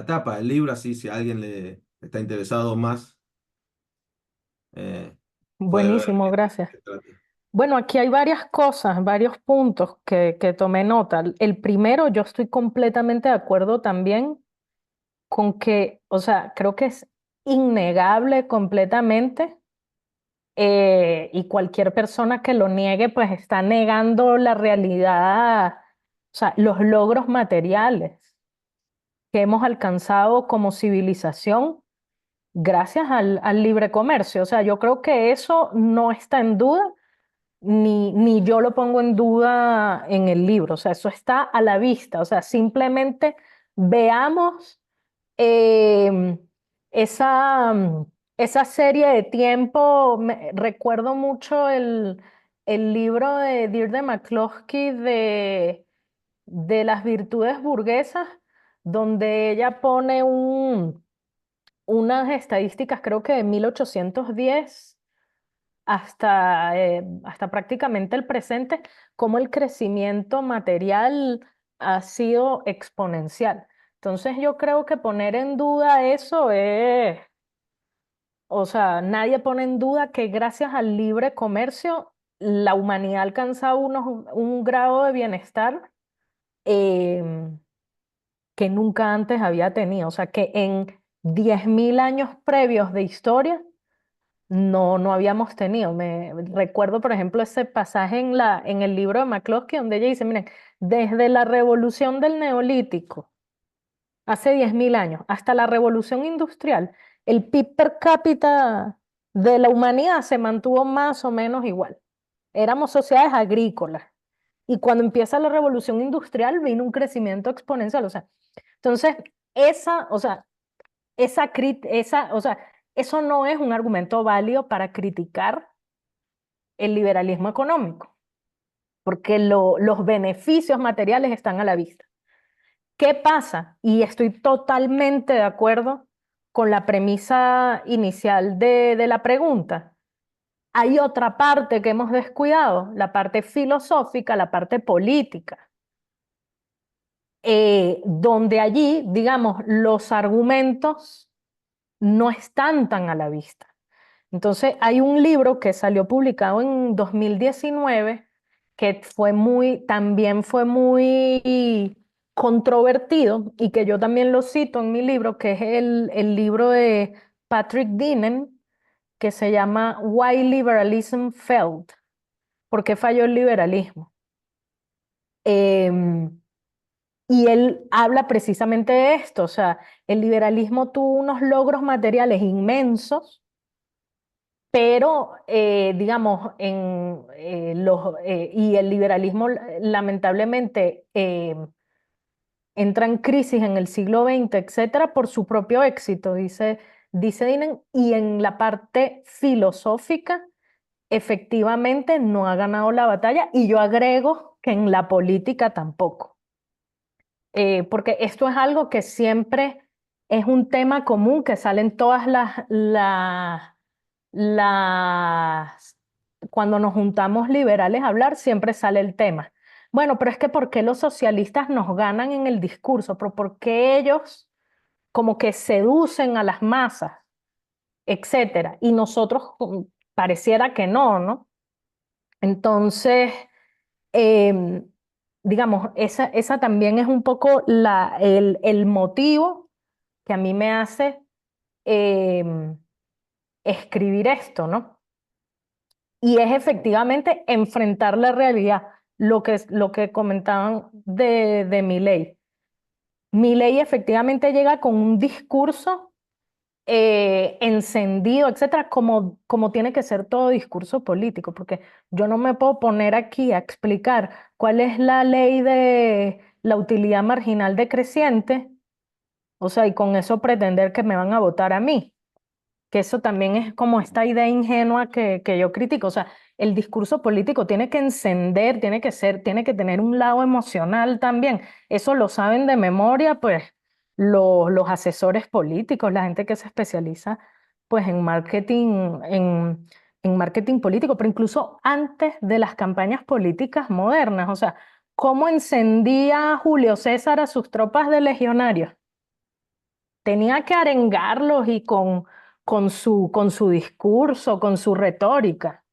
tapa del libro, así si a alguien le está interesado más, eh, puede ver Buenísimo, de gracias. qué trata. Bueno, aquí hay varias cosas, varios puntos que tomé nota. El primero, yo estoy completamente de acuerdo también con que, o sea, creo que es innegable completamente, y cualquier persona que lo niegue, pues está negando la realidad, o sea, los logros materiales que hemos alcanzado como civilización gracias al libre comercio. O sea, yo creo que eso no está en duda, ni yo lo pongo en duda en el libro. O sea, eso está a la vista. O sea, simplemente veamos em, esa, esa serie de tiempo. Recuerdo mucho el libro de Deirdre McCloskey de las virtudes burguesas, donde ella pone unas estadísticas, creo que de 1810 hasta prácticamente el presente, cómo el crecimiento material ha sido exponencial. Entonces yo creo que poner en duda eso es, o sea, nadie pone en duda que gracias al libre comercio la humanidad ha alcanzado un grado de bienestar em, que nunca antes había tenido. O sea, que en 10.000 años previos de historia no habíamos tenido. Me recuerdo, por ejemplo, ese pasaje en el libro de McCloskey donde ella dice, miren, desde la revolución del Neolítico, hace 10.000 años, hasta la revolución industrial, el PIB per cápita de la humanidad se mantuvo más o menos igual. Éramos sociedades agrícolas. Y cuando empieza la revolución industrial vino un crecimiento exponencial. O sea, entonces, o sea, o sea, eso no es un argumento válido para criticar el liberalismo económico, porque los beneficios materiales están a la vista. ¿Qué pasa? Y estoy totalmente de acuerdo con la premisa inicial de la pregunta. Hay otra parte que hemos descuidado, la parte filosófica, la parte política, donde allí, digamos, los argumentos no están tan a la vista. Entonces, hay un libro que salió publicado en 2019 que también fue muy controvertido y que yo también lo cito en mi libro, que es el libro de Patrick Deneen, que se llama Why Liberalism Failed, ¿por qué falló el liberalismo? Em, y él habla precisamente de esto, o sea, el liberalismo tuvo unos logros materiales inmensos, pero digamos, y el liberalismo lamentablemente entra en crisis en el siglo XX, etcétera, por su propio éxito, dice Dinen, y en la parte filosófica, efectivamente no ha ganado la batalla, y yo agrego que en la política tampoco. Porque esto es algo que siempre es un tema común que sale en todas las, cuando nos juntamos liberales a hablar, siempre sale el tema. Bueno, pero es que ¿por qué los socialistas nos ganan en el discurso? ¿Pero por qué ellos como que seducen a las masas, etcétera? Y nosotros pareciera que no, ¿no? Entonces, em, digamos, esa también es un poco el motivo que a mí me hace em, escribir esto, ¿no? Y es efectivamente enfrentar la realidad, lo que comentaban de Milei. Milei efectivamente llega con un discurso encendido, etcétera, como tiene que ser todo discurso político, porque yo no me puedo poner aquí a explicar cuál es la ley de la utilidad marginal decreciente, o sea, y con eso pretender que me van a votar a mí, que eso también es como esta idea ingenua que yo critico. O sea, el discurso político tiene que encender, tiene que tener un lado emocional también. Eso lo saben de memoria, pues, los asesores políticos, la gente que se especializa, pues, en marketing político, pero incluso antes de las campañas políticas modernas. O sea, ¿cómo encendía Julio César a sus tropas de legionarios? Tenía que arengarlos y con su discurso, con su retórica.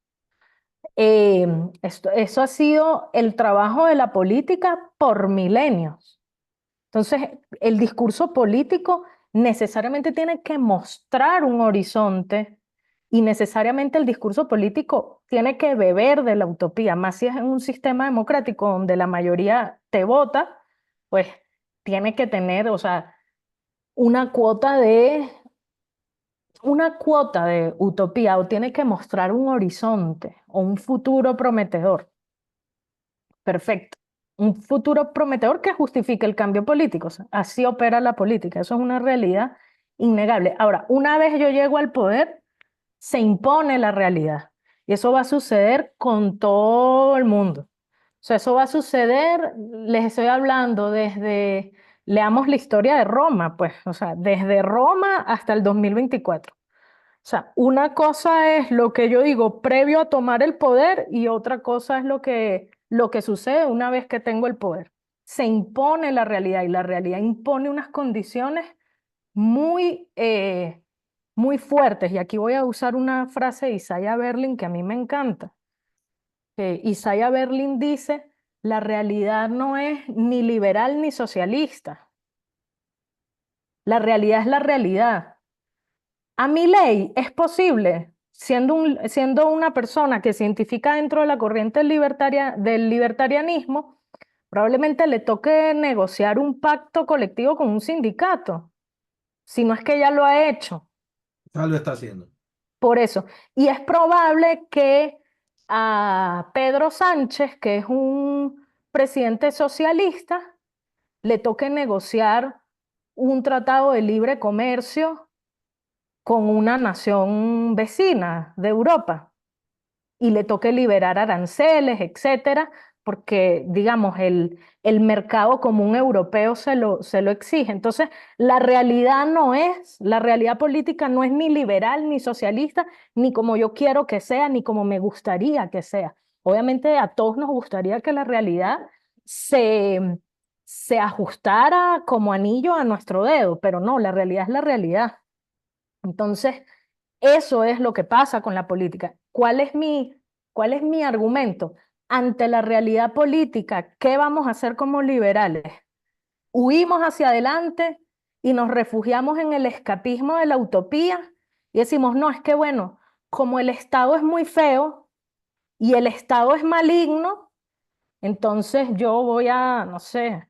Eso ha sido el trabajo de la política por milenios. Entonces, el discurso político necesariamente tiene que mostrar un horizonte y necesariamente el discurso político tiene que beber de la utopía, más si es en un sistema democrático donde la mayoría te vota, pues tiene que tener, o sea, una cuota de una cuota de utopía o tiene que mostrar un horizonte o un futuro prometedor. Perfecto. Un futuro prometedor que justifique el cambio político. O sea, así opera la política. Eso es una realidad innegable. Ahora, una vez yo llego al poder, se impone la realidad. Y eso va a suceder con todo el mundo. O sea, eso va a suceder, les estoy hablando leamos la historia de Roma, pues, o sea, desde Roma hasta el 2024. O sea, una cosa es lo que yo digo previo a tomar el poder y otra cosa es lo que sucede una vez que tengo el poder. Se impone la realidad y la realidad impone unas condiciones muy fuertes. Y aquí voy a usar una frase de Isaiah Berlin que a mí me encanta. Isaiah Berlin dice, la realidad no es ni liberal ni socialista. La realidad es la realidad. A mi ley es posible, siendo una persona que se identifica dentro de la corriente del libertarianismo, probablemente le toque negociar un pacto colectivo con un sindicato, si no es que ya lo ha hecho. Ya lo está haciendo. Por eso. Y es probable que a Pedro Sánchez, que es un presidente socialista, le toque negociar un tratado de libre comercio con una nación vecina de Europa y le toque liberar aranceles, etcétera, porque, digamos, el mercado común europeo se lo exige. Entonces, la realidad política no es ni liberal, ni socialista, ni como yo quiero que sea, ni como me gustaría que sea. Obviamente, a todos nos gustaría que la realidad se, se ajustara como anillo a nuestro dedo, pero no, la realidad es la realidad. Entonces, eso es lo que pasa con la política. Cuál es mi argumento? Ante la realidad política, ¿qué vamos a hacer como liberales? Huimos hacia adelante y nos refugiamos en el escapismo de la utopía y decimos, no, es que bueno, como el Estado es muy feo y el Estado es maligno, entonces yo voy a, no sé,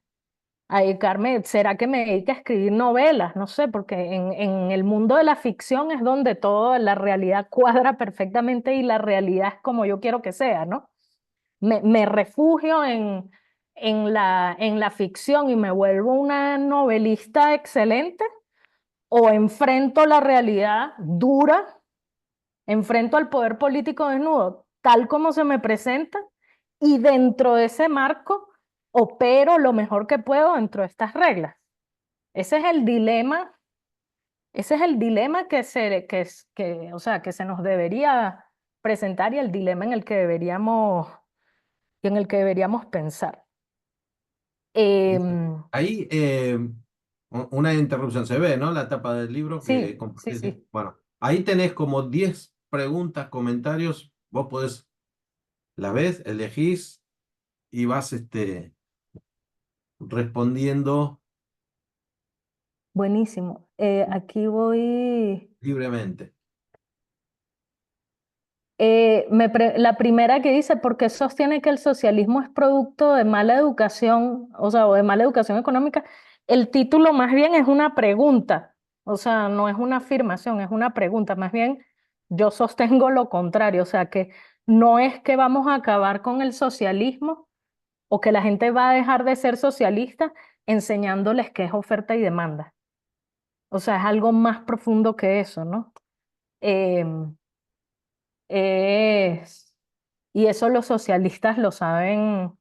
a dedicarme, ¿será que me dedique a escribir novelas? No sé, porque en el mundo de la ficción es donde toda la realidad cuadra perfectamente y la realidad es como yo quiero que sea, ¿no? Me refugio en la ficción y me vuelvo una novelista excelente o enfrento la realidad dura, enfrento al poder político desnudo, tal como se me presenta, y dentro de ese marco opero lo mejor que puedo dentro de estas reglas. Ese es el dilema, ese es el dilema o sea, que se nos debería presentar y el dilema en el que deberíamos pensar. Bien. Em, Ahí, una interrupción, se ve, ¿no? La tapa del libro que sí, sí, compartiste. sí. Bueno, ahí tenés como 10 preguntas, comentarios. Vos podés, la ves, elegís y vas respondiendo Buenísimo. Aquí voy. libremente. La primera que dice, ¿por qué sostiene que el socialismo es producto de mala educación, o sea, o de mala educación económica? El título más bien es una pregunta. O sea, no es una afirmación, es una pregunta. Más bien, yo sostengo lo contrario. O sea, que no es que vamos a acabar con el socialismo o que la gente va a dejar de ser socialista enseñándoles qué es oferta y demanda. O sea, es algo más profundo que eso, ¿no? Em, es, y eso los socialistas lo saben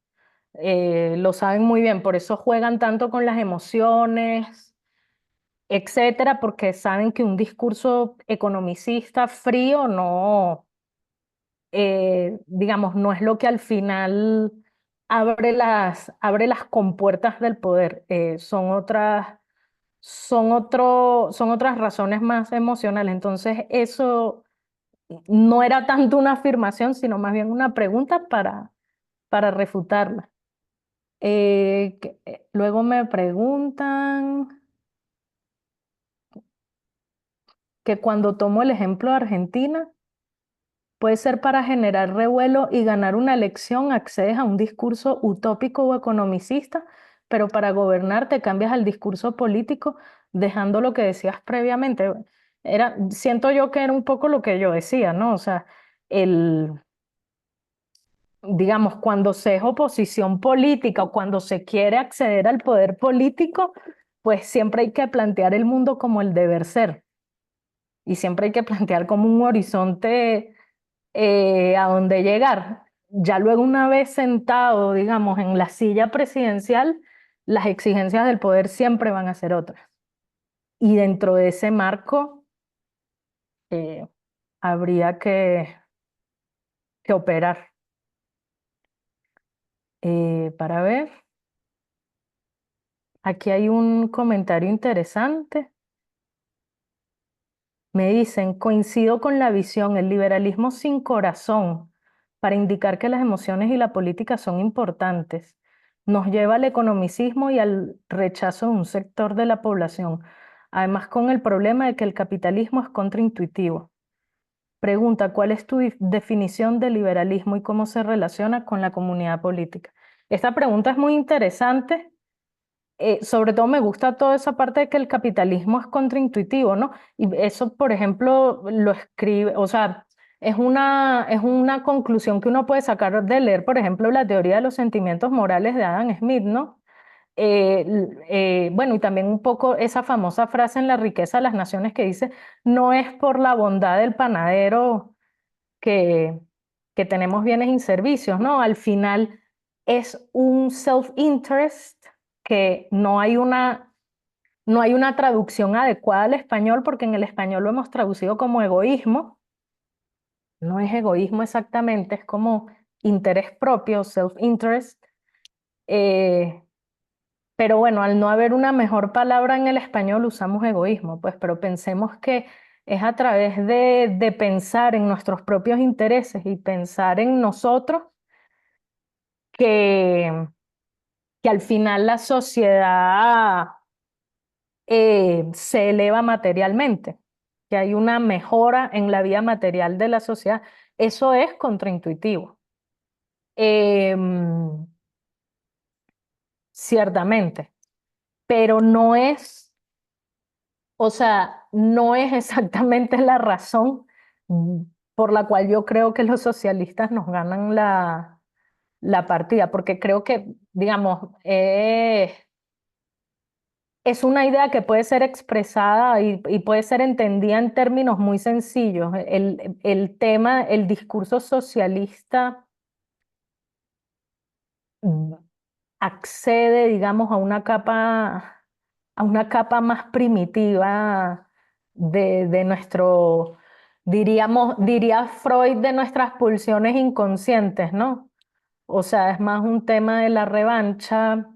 muy bien. Por eso juegan tanto con las emociones, etcétera, porque saben que un discurso economicista frío no, digamos, no es lo que al final abre las compuertas del poder. Son otras razones más emocionales. Entonces, eso no era tanto una afirmación, sino más bien una pregunta para refutarla. Luego me preguntan que cuando tomo el ejemplo de Argentina, puede ser para generar revuelo y ganar una elección, accedes a un discurso utópico o economicista, pero para gobernar te cambias al discurso político, dejando lo que decías previamente. Siento yo que era un poco lo que yo decía, ¿no? O sea, el, digamos, cuando se es oposición política o cuando se quiere acceder al poder político, pues siempre hay que plantear el mundo como el deber ser y siempre hay que plantear como un horizonte a dónde llegar. Ya luego una vez sentado, digamos, en la silla presidencial, las exigencias del poder siempre van a ser otras. Y dentro de ese marco eh, habría que operar. Para ver, aquí hay un comentario interesante. Me dicen, coincido con la visión, el liberalismo sin corazón, para indicar que las emociones y la política son importantes, nos lleva al economicismo y al rechazo de un sector de la población, además con el problema de que el capitalismo es contraintuitivo. Pregunta, ¿cuál es tu definición de liberalismo y cómo se relaciona con la comunidad política? Esta pregunta es muy interesante, sobre todo me gusta toda esa parte de que el capitalismo es contraintuitivo, ¿no? Y eso, por ejemplo, lo escribe, o sea, es una conclusión que uno puede sacar de leer, por ejemplo, la teoría de los sentimientos morales de Adam Smith, ¿no? Bueno, y también un poco esa famosa frase en La riqueza de las naciones que dice, no es por la bondad del panadero que, que tenemos bienes y servicios, ¿no? Al final es un self-interest que no hay una traducción adecuada al español porque en el español lo hemos traducido como egoísmo. No es egoísmo exactamente, es como interés propio, self-interest. Eh, pero bueno, al no haber una mejor palabra en el español usamos egoísmo, pues, pero pensemos que es a través de pensar en nuestros propios intereses y pensar en nosotros que, que al final la sociedad se eleva materialmente, que hay una mejora en la vida material de la sociedad. Eso es contraintuitivo. Em, ciertamente, pero no es, o sea, no es exactamente la razón mm, por la cual yo creo que los socialistas nos ganan la partida, porque creo que, digamos, es una idea que puede ser expresada y puede ser entendida en términos muy sencillos. El tema, el discurso socialista mm, accede, digamos, a una capa más primitiva de nuestro, diría Freud, de nuestras pulsiones inconscientes, ¿no? O sea, es más un tema de la revancha,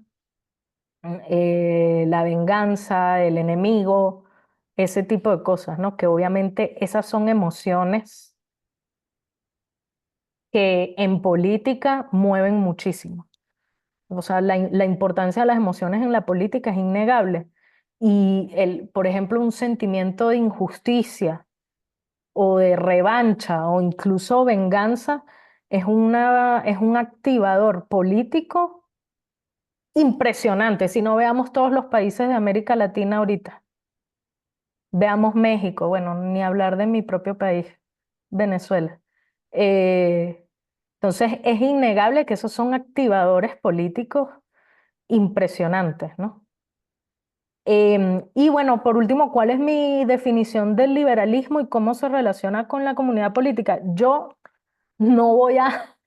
la venganza, el enemigo, ese tipo de cosas, ¿no? Que obviamente esas son emociones que en política mueven muchísimo. O sea, la importancia de las emociones en la política es innegable. Y por ejemplo, un sentimiento de injusticia o de revancha o incluso venganza es un activador político impresionante. Si no veamos todos los países de América Latina ahorita. Veamos México, bueno, ni hablar de mi propio país, Venezuela. Eh, entonces, es innegable que esos son activadores políticos impresionantes, ¿no? Y bueno, por último, ¿cuál es mi definición del liberalismo y cómo se relaciona con la comunidad política? Yo no voy a,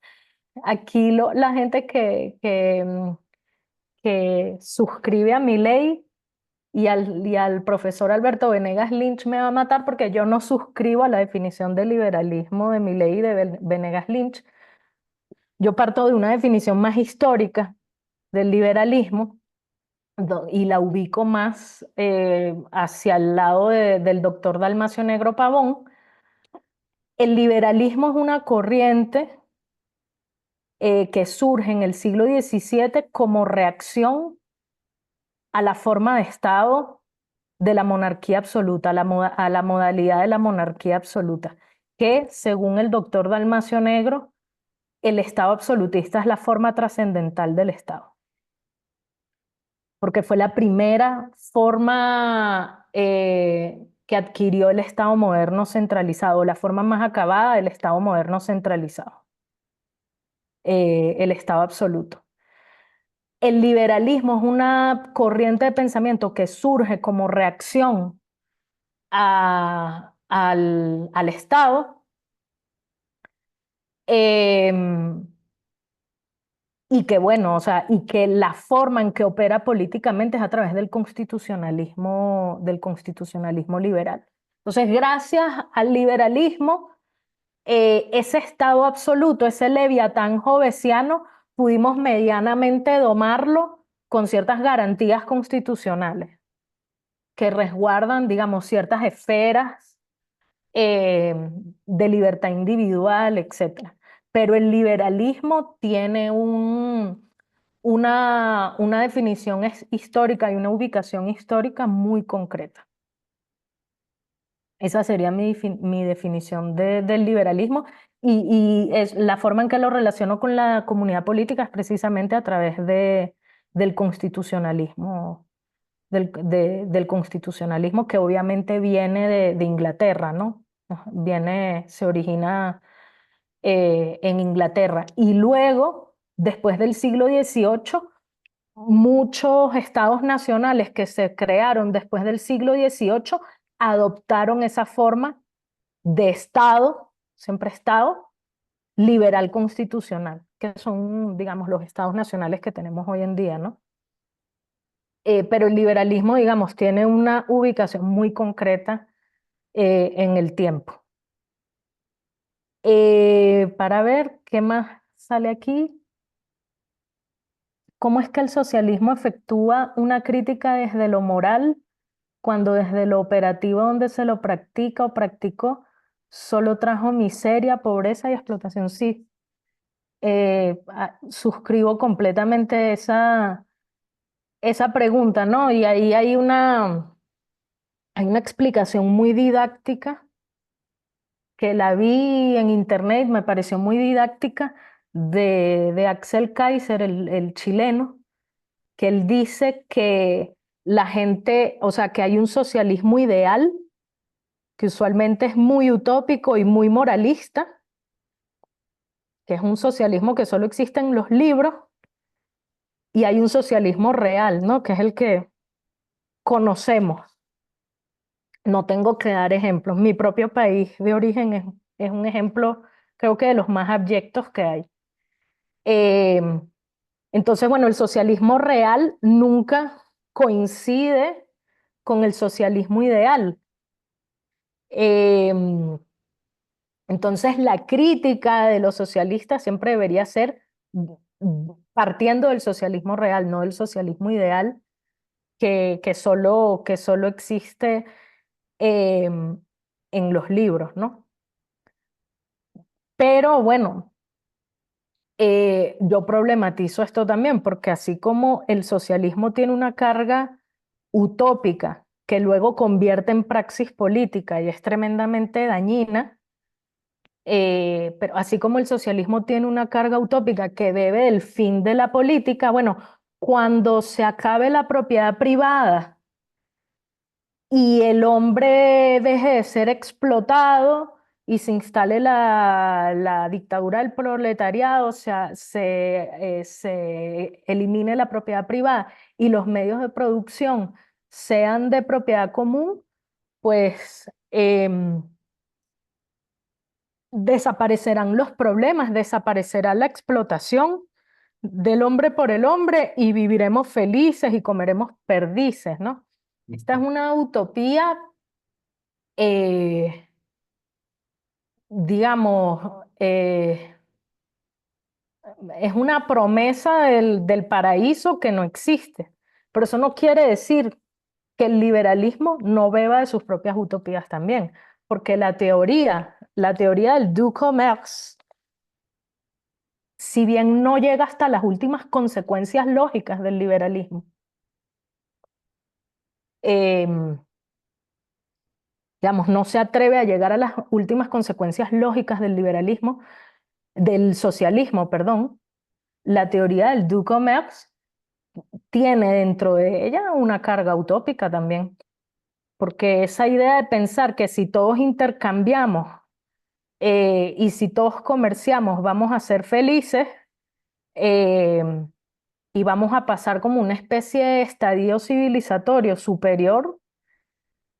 aquí la gente que suscribe a mi ley y al profesor Alberto Venegas Lynch me va a matar porque yo no suscribo a la definición de liberalismo de mi ley y de Venegas Lynch. Yo parto de una definición más histórica del liberalismo y la ubico más hacia el lado del doctor Dalmacio Negro Pavón. El liberalismo es una corriente que surge en el siglo XVII como reacción a la forma de Estado de la monarquía absoluta, a la modalidad de la monarquía absoluta, que según el doctor Dalmacio Negro, el Estado absolutista es la forma trascendental del Estado, porque fue la primera forma que adquirió el Estado moderno centralizado, la forma más acabada del Estado moderno centralizado, el Estado absoluto. El liberalismo es una corriente de pensamiento que surge como reacción al Estado, em, y que bueno, o sea, y que la forma en que opera políticamente es a través del constitucionalismo liberal. Entonces, gracias al liberalismo, ese Estado absoluto, ese leviatán jovesiano, pudimos medianamente domarlo con ciertas garantías constitucionales que resguardan, digamos, ciertas esferas eh, de libertad individual, etcétera. Pero el liberalismo tiene una definición histórica y una ubicación histórica muy concreta. Esa sería mi definición del liberalismo y es la forma en que lo relaciono con la comunidad política es precisamente a través del constitucionalismo, del constitucionalismo que obviamente viene de Inglaterra, ¿no? Se origina en Inglaterra. Y luego, después del siglo XVIII, muchos estados nacionales que se crearon después del siglo XVIII adoptaron esa forma de Estado, siempre Estado, liberal constitucional, que son, digamos, los estados nacionales que tenemos hoy en día, ¿no? Pero el liberalismo, digamos, tiene una ubicación muy concreta en el tiempo. Para ver qué más sale aquí. ¿Cómo es que el socialismo efectúa una crítica desde lo moral cuando desde lo operativo donde se lo practica o practicó solo trajo miseria, pobreza y explotación? Sí, suscribo completamente esa pregunta, ¿no? Y ahí hay una explicación muy didáctica que la vi en internet, me pareció muy didáctica, de Axel Kaiser, el chileno, que él dice que la gente, o sea, que hay un socialismo ideal, que usualmente es muy utópico y muy moralista, que es un socialismo que solo existe en los libros, y hay un socialismo real, ¿no? Que es el que conocemos. No tengo que dar ejemplos. Mi propio país de origen es un ejemplo, creo que de los más abyectos que hay. Em, entonces, bueno, el socialismo real nunca coincide con el socialismo ideal. Em, entonces, la crítica de los socialistas siempre debería ser partiendo del socialismo real, no del socialismo ideal que solo existe em, en los libros, ¿no? Pero bueno, yo problematizo esto también, porque así como el socialismo tiene una carga utópica que luego convierte en praxis política y es tremendamente dañina, pero así como el socialismo tiene una carga utópica que bebe del fin de la política, bueno, cuando se acabe la propiedad privada y el hombre deje de ser explotado y se instale la dictadura del proletariado, o sea, se elimine la propiedad privada y los medios de producción sean de propiedad común, pues desaparecerán los problemas, desaparecerá la explotación del hombre por el hombre y viviremos felices y comeremos perdices, ¿no? Esta es una utopía, eh, digamos, es una promesa del paraíso que no existe. Pero eso no quiere decir que el liberalismo no beba de sus propias utopías también, porque la teoría del du commerce, si bien no llega hasta las últimas consecuencias lógicas del liberalismo, em, digamos, no se atreve a llegar a las últimas consecuencias lógicas del liberalismo, del socialismo, perdón, la teoría del du commerce tiene dentro de ella una carga utópica también, porque esa idea de pensar que si todos intercambiamos y si todos comerciamos vamos a ser felices eh, y vamos a pasar como una especie de estadio civilizatorio superior,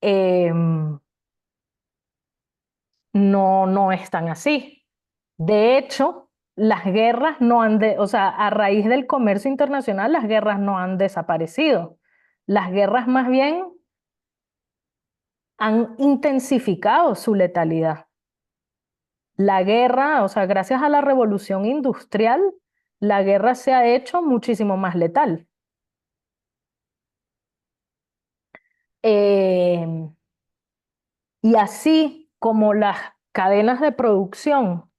eh, no es tan así. De hecho, las guerras no han o sea, a raíz del comercio internacional, las guerras no han desaparecido. Las guerras más bien han intensificado su letalidad. La guerra, o sea, gracias a la revolución industrial, la guerra se ha hecho muchísimo más letal. Eh, y así como las cadenas de producción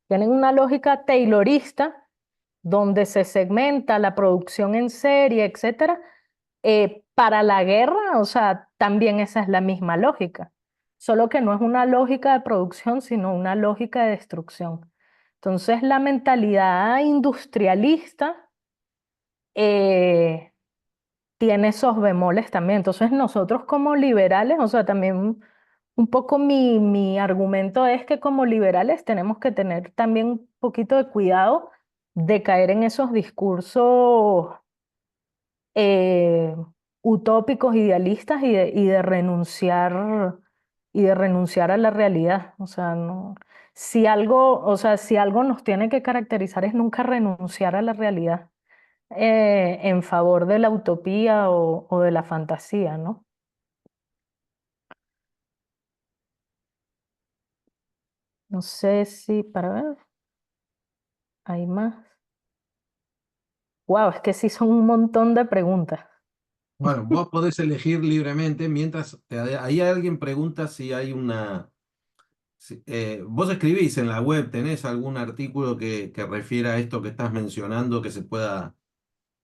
tienen una lógica taylorista, donde se segmenta la producción en serie, etcétera, para la guerra, o sea, también esa es la misma lógica, solo que no es una lógica de producción, sino una lógica de destrucción. Entonces, la mentalidad industrialista eh, tiene esos bemoles también. Entonces, nosotros como liberales, o sea, también un poco mi argumento es que como liberales tenemos que tener también un poquito de cuidado de caer en esos discursos eh, utópicos, idealistas y de renunciar a la realidad. O sea, no, si algo, o sea, si algo nos tiene que caracterizar es nunca renunciar a la realidad en favor de la utopía o de la fantasía, ¿no? No sé si, para ver, hay más. Wow, es que sí son un montón de preguntas. Bueno, vos podés elegir libremente mientras ahí alguien pregunta si hay una... vos escribís en la web, ¿tenés algún artículo que refiera a esto que estás mencionando que se pueda...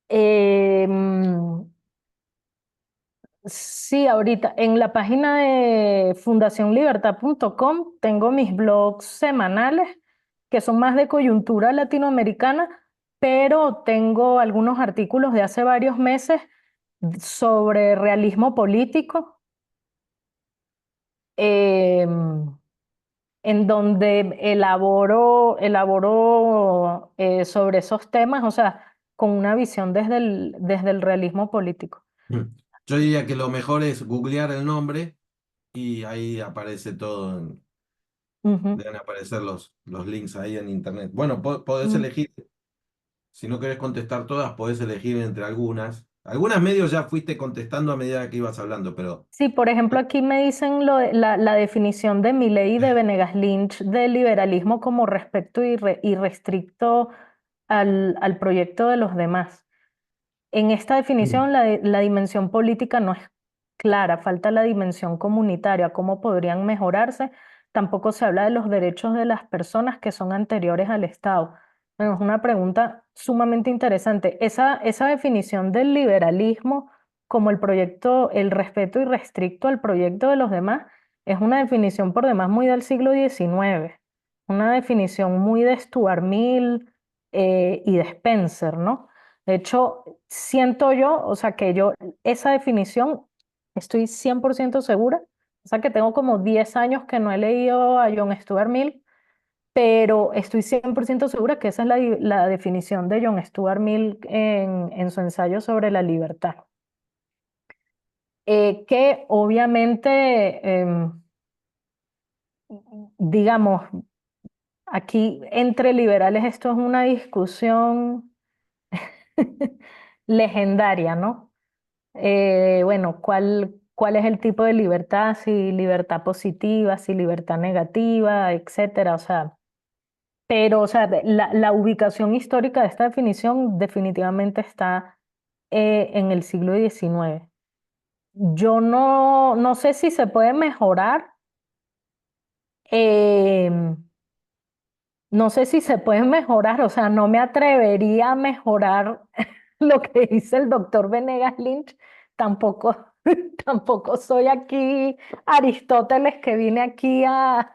Em, Sí, ahorita en la página de fundacionlibertad.com tengo mis blogs semanales que son más de coyuntura latinoamericana, pero tengo algunos artículos de hace varios meses sobre realismo político, em, en donde elaboro sobre esos temas, o sea, con una visión desde el realismo político. Yo diría que lo mejor es googlear el nombre y ahí aparece todo, Ujú, deben aparecer los links ahí en internet. Bueno, podés mm. elegir, si no querés contestar todas, podés elegir entre algunas. Algunas medios ya fuiste contestando a medida que ibas hablando, pero Sí, por ejemplo, aquí me dicen la definición de Milley y de Venegas Lynch del liberalismo como respecto y restricto al proyecto de los demás. En esta definición, la dimensión política no es clara, falta la dimensión comunitaria, cómo podrían mejorarse. Tampoco se habla de los derechos de las personas que son anteriores al Estado. Bueno, es una pregunta sumamente interesante. Esa definición del liberalismo como el proyecto, el respeto irrestricto al proyecto de los demás, es una definición por demás muy del siglo XIX, una definición muy de Stuart Mill y de Spencer, ¿no? De hecho, siento yo, o sea, que yo, esa definición Estoy 100% segura. O sea que tengo como 10 años que no he leído a John Stuart Mill, pero estoy 100% segura que esa es la definición de John Stuart Mill en su ensayo sobre la libertad. Que obviamente, digamos, aquí entre liberales esto es una discusión legendaria, ¿no? Bueno, ¿cuál es el tipo de libertad? Si libertad positiva, si libertad negativa, etcétera. O sea, pero, o sea, la ubicación histórica de esta definición definitivamente está en el siglo XIX. Yo no sé si se puede mejorar. em, No sé si se puede mejorar, o sea, no me atrevería a mejorar lo que dice el doctor Venegas Lynch. Tampoco, tampoco soy aquí Aristóteles que vine aquí a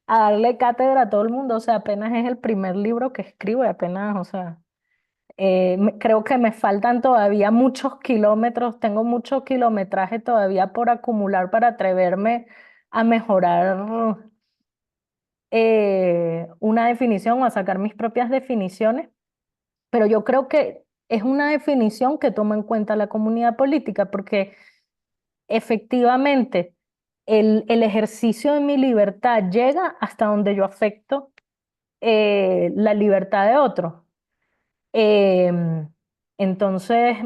darle cátedra a todo el mundo. O sea, apenas es el primer libro que escribo y apenas, o sea, creo que me faltan todavía muchos kilómetros, tengo mucho kilometraje todavía por acumular para atreverme a mejorar una definición o a sacar mis propias definiciones, pero yo creo que es una definición que toma en cuenta la comunidad política, porque efectivamente el ejercicio de mi libertad llega hasta donde yo afecto la libertad de otro. Em, entonces,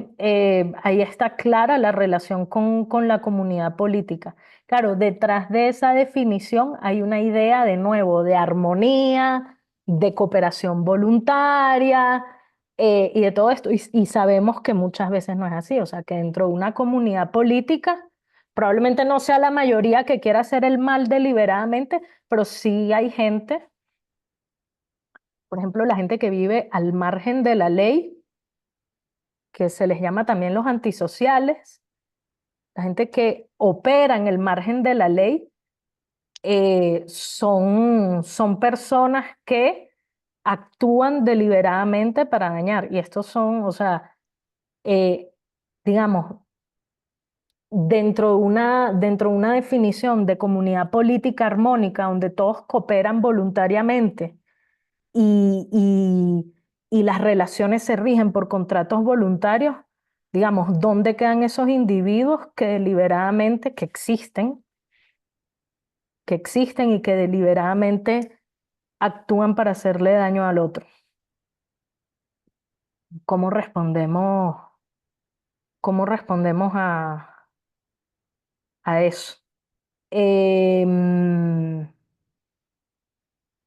ahí está clara la relación con la comunidad política. Claro, detrás de esa definición hay una idea de nuevo de armonía, de cooperación voluntaria y de todo esto. Y sabemos que muchas veces no es así, o sea, que dentro de una comunidad política probablemente no sea la mayoría que quiera hacer el mal deliberadamente, pero sí hay gente, por ejemplo, la gente que vive al margen de la ley que se les llama también los antisociales, la gente que opera en el margen de la ley, son personas que actúan deliberadamente para dañar. Y estos son, o sea, eh, digamos, dentro de una definición de comunidad política armónica donde todos cooperan voluntariamente y, y las relaciones se rigen por contratos voluntarios, digamos, ¿dónde quedan esos individuos que deliberadamente, que existen y que deliberadamente actúan para hacerle daño al otro? ¿Cómo respondemos, cómo respondemos a eso? Em,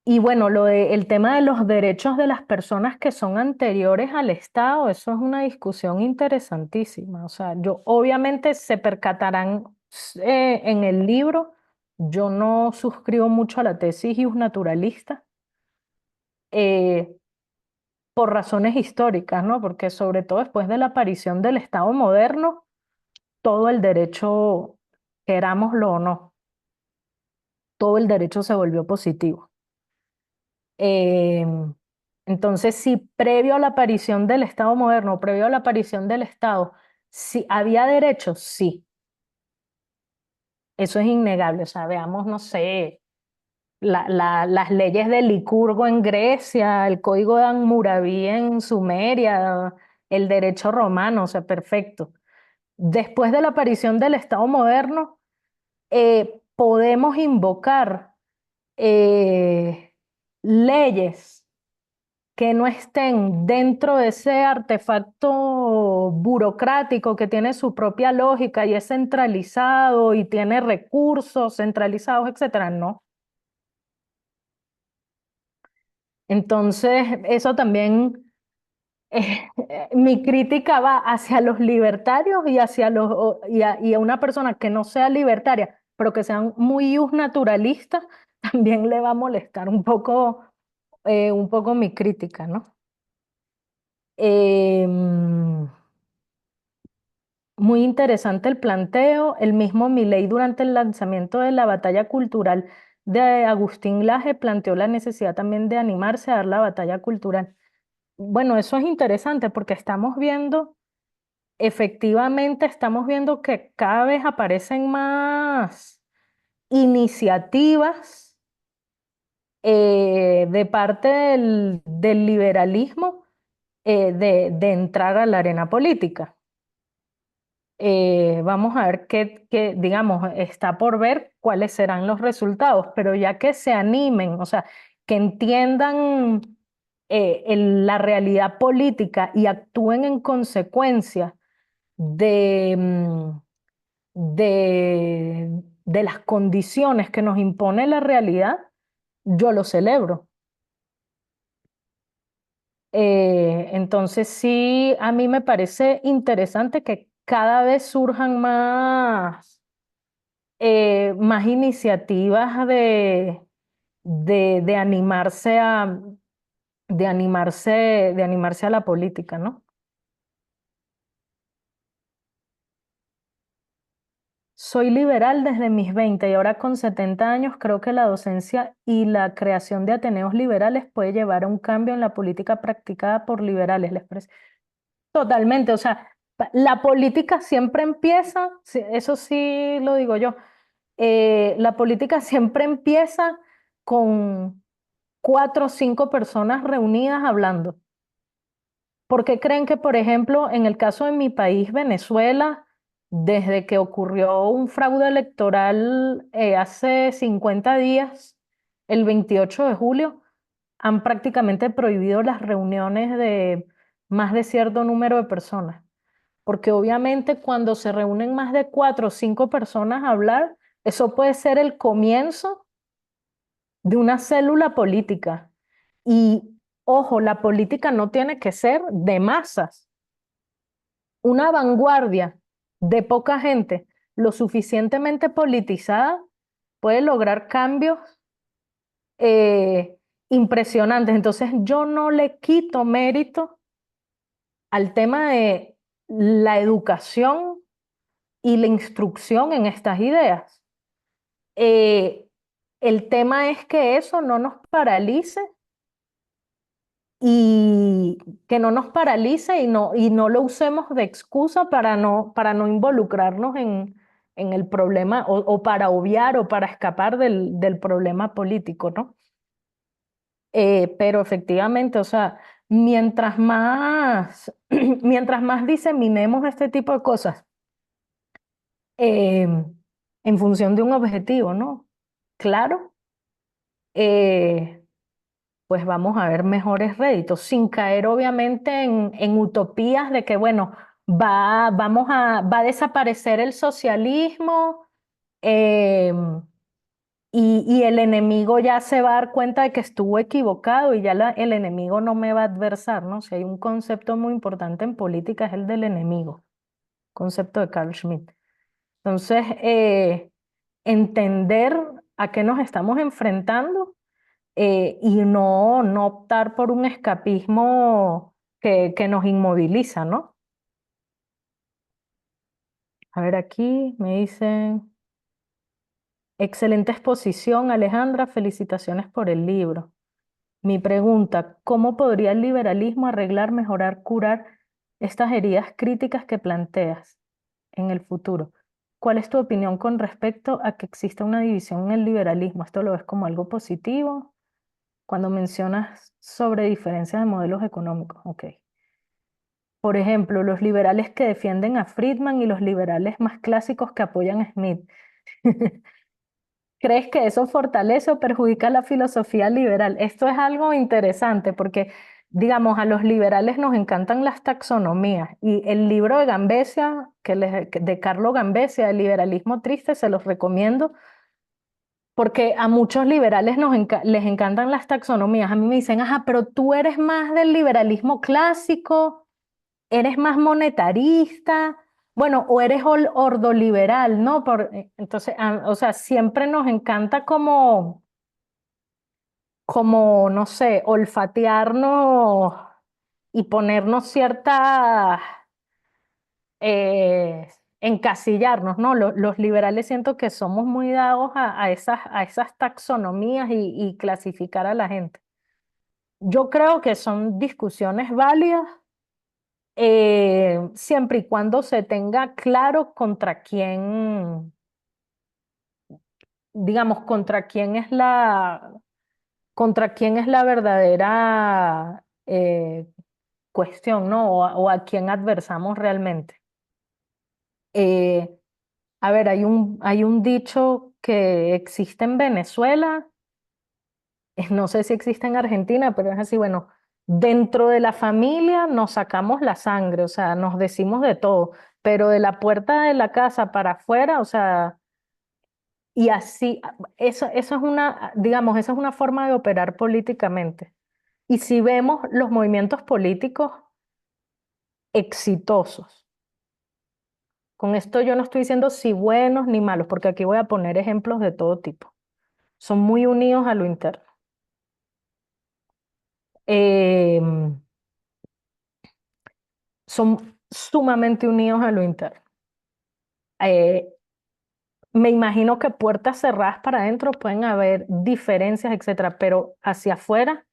Y bueno, el tema de los derechos de las personas que son anteriores al Estado, eso es una discusión interesantísima. O sea, yo obviamente se percatarán en el libro, yo no suscribo mucho a la tesis naturalista eh, por razones históricas, ¿no? Porque sobre todo después de la aparición del Estado moderno, todo el derecho, querámoslo o no, todo el derecho se volvió positivo. Em, entonces, si previo a la aparición del Estado moderno, previo a la aparición del Estado, si había derechos, sí, eso es innegable. O sea, veamos, no sé, las leyes de Licurgo en Grecia, el Código de Hammurabi en Sumeria, el derecho romano, o sea, perfecto. Después de la aparición del Estado moderno, podemos invocar leyes que no estén dentro de ese artefacto burocrático que tiene su propia lógica y es centralizado y tiene recursos centralizados, etcétera, no. Entonces, eso también, mi crítica va hacia los libertarios y hacia y a una persona que no sea libertaria, pero que sean muy naturalistas, también le va a molestar un poco mi crítica, ¿no? Em, Muy interesante el planteo. El mismo Milei durante el lanzamiento de la batalla cultural de Agustín Laje planteó la necesidad también de animarse a dar la batalla cultural. Bueno, eso es interesante porque estamos viendo efectivamente estamos viendo que cada vez aparecen más iniciativas de parte del liberalismo de entrar a la arena política. Vamos a ver digamos, está por ver cuáles serán los resultados, pero ya que se animen, o sea, que entiendan la realidad política y actúen en consecuencia de, de las condiciones que nos impone la realidad, yo lo celebro. Entonces sí, a mí me parece interesante que cada vez surjan más iniciativas de animarse de animarse a la política, ¿no? Soy liberal desde mis 20 y ahora con 70 años creo que la docencia y la creación de ateneos liberales puede llevar a un cambio en la política practicada por liberales, ¿les parece? Totalmente, o sea, la política siempre empieza, eso sí lo digo yo, la política siempre empieza con 4 o 5 personas reunidas hablando. ¿Por qué creen que, por ejemplo, en el caso de mi país, Venezuela, desde que ocurrió un fraude electoral hace 50 días, el 28 de julio, han prácticamente prohibido las reuniones de más de cierto número de personas? Porque obviamente cuando se reúnen más de 4 o 5 personas a hablar, eso puede ser el comienzo de una célula política. Y ojo, la política no tiene que ser de masas. Una vanguardia de poca gente, lo suficientemente politizada, puede lograr cambios impresionantes. Entonces, yo no le quito mérito al tema de la educación y la instrucción en estas ideas. Eh, el tema es que eso no nos paralice y que no nos paralice y no lo usemos de excusa para no involucrarnos en el problema o para obviar o para escapar del problema político, ¿no? Pero efectivamente, o sea, mientras más, mientras más diseminemos este tipo de cosas eh, en función de un objetivo, ¿no? Claro, pues vamos a ver mejores réditos, sin caer obviamente en utopías de que, bueno, va a desaparecer el socialismo y el enemigo ya se va a dar cuenta de que estuvo equivocado y ya el enemigo no me va a adversar, ¿no? Si hay un concepto muy importante en política es el del enemigo, concepto de Carl Schmitt. Entonces, entender a qué nos estamos enfrentando y no optar por un escapismo que nos inmoviliza, ¿no? A ver, aquí me dicen, excelente exposición, Alejandra, felicitaciones por el libro. Mi pregunta, ¿cómo podría el liberalismo arreglar, mejorar, curar estas heridas críticas que planteas en el futuro? ¿Cuál es tu opinión con respecto a que exista una división en el liberalismo? ¿Esto lo ves como algo positivo? Cuando mencionas sobre diferencias de modelos económicos, ok. Por ejemplo, los liberales que defienden a Friedman y los liberales más clásicos que apoyan a Smith. ¿Crees que eso fortalece o perjudica la filosofía liberal? Esto es algo interesante porque, digamos, a los liberales nos encantan las taxonomías y el libro de Gambesia, de Carlo Gambesia, El liberalismo triste, se los recomiendo porque a muchos liberales les encantan las taxonomías. A mí me dicen, ajá, pero tú eres más del liberalismo clásico, eres más monetarista, bueno, o eres ordoliberal, ¿no? Entonces, o sea, siempre nos encanta como, no sé, olfatearnos y ponernos encasillarnos, ¿no? Los liberales siento que somos muy dados a esas taxonomías y clasificar a la gente. Yo creo que son discusiones válidas, siempre y cuando se tenga claro contra quién, digamos, contra quién es la verdadera cuestión, ¿no? O a quién adversamos realmente. Eh, a ver, hay un dicho que existe en Venezuela, no sé si existe en Argentina, pero es así, bueno, dentro de la familia nos sacamos la sangre, o sea, nos decimos de todo, pero de la puerta de la casa para afuera, o sea, y así, eso es una, digamos, esa es una forma de operar políticamente. Y si vemos los movimientos políticos exitosos, con esto yo no estoy diciendo si buenos ni malos, porque aquí voy a poner ejemplos de todo tipo. Son muy unidos a lo interno. Em, son sumamente unidos a lo interno. Eh, Me imagino que puertas cerradas para adentro pueden haber diferencias, etcétera, pero hacia afuera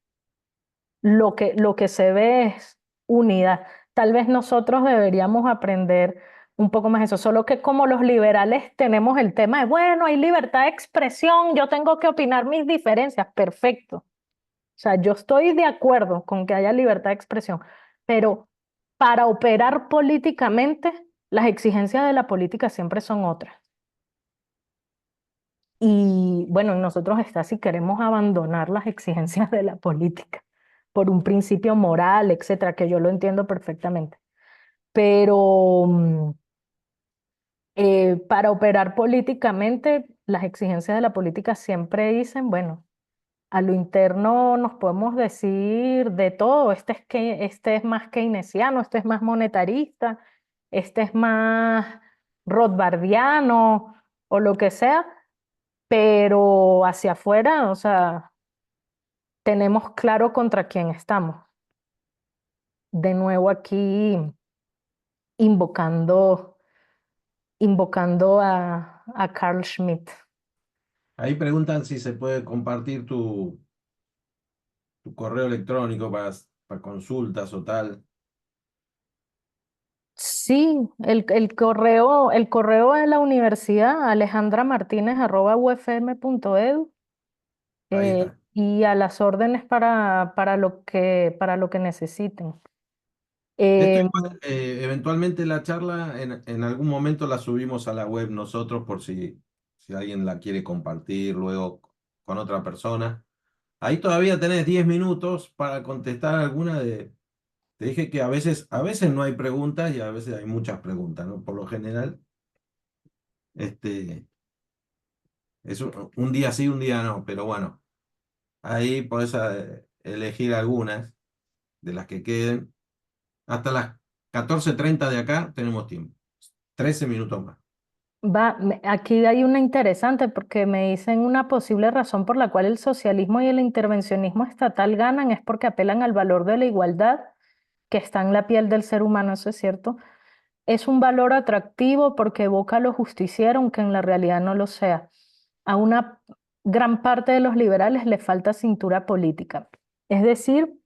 lo que se ve es unidad. Tal vez nosotros deberíamos aprender un poco más eso, solo que como los liberales tenemos el tema de, bueno, hay libertad de expresión, yo tengo que opinar mis diferencias, perfecto. O sea, yo estoy de acuerdo con que haya libertad de expresión, pero para operar políticamente, las exigencias de la política siempre son otras. Y bueno, en nosotros está si queremos abandonar las exigencias de la política por un principio moral, etcétera, que yo lo entiendo perfectamente. Pero para operar políticamente, las exigencias de la política siempre dicen, bueno, a lo interno nos podemos decir de todo, este es más keynesiano, este es más monetarista, este es más rothbardiano o lo que sea, pero hacia afuera, o sea, tenemos claro contra quién estamos. De nuevo aquí invocando, invocando a Carl Schmitt. Ahí preguntan si se puede compartir tu correo electrónico para consultas o tal. Sí, el correo de la universidad, alejandramartinez@ufm.edu, Ahí está. y a las órdenes para lo que necesiten. Esto Eh, igual, eventualmente la charla en algún momento la subimos a la web nosotros por si alguien la quiere compartir luego con otra persona. Ahí todavía tenés 10 minutos para contestar alguna de... Te dije que a veces no hay preguntas y a veces hay muchas preguntas, ¿no? Por lo general, este, es un día sí, un día no, pero bueno, ahí podés elegir algunas de las que queden. Hasta las 14:30 de acá tenemos tiempo. 13 minutos más. Aquí hay una interesante porque me dicen una posible razón por la cual el socialismo y el intervencionismo estatal ganan es porque apelan al valor de la igualdad que está en la piel del ser humano, eso es cierto. Es un valor atractivo porque evoca lo justiciero, aunque en la realidad no lo sea. A una gran parte de los liberales le falta cintura política, es decir,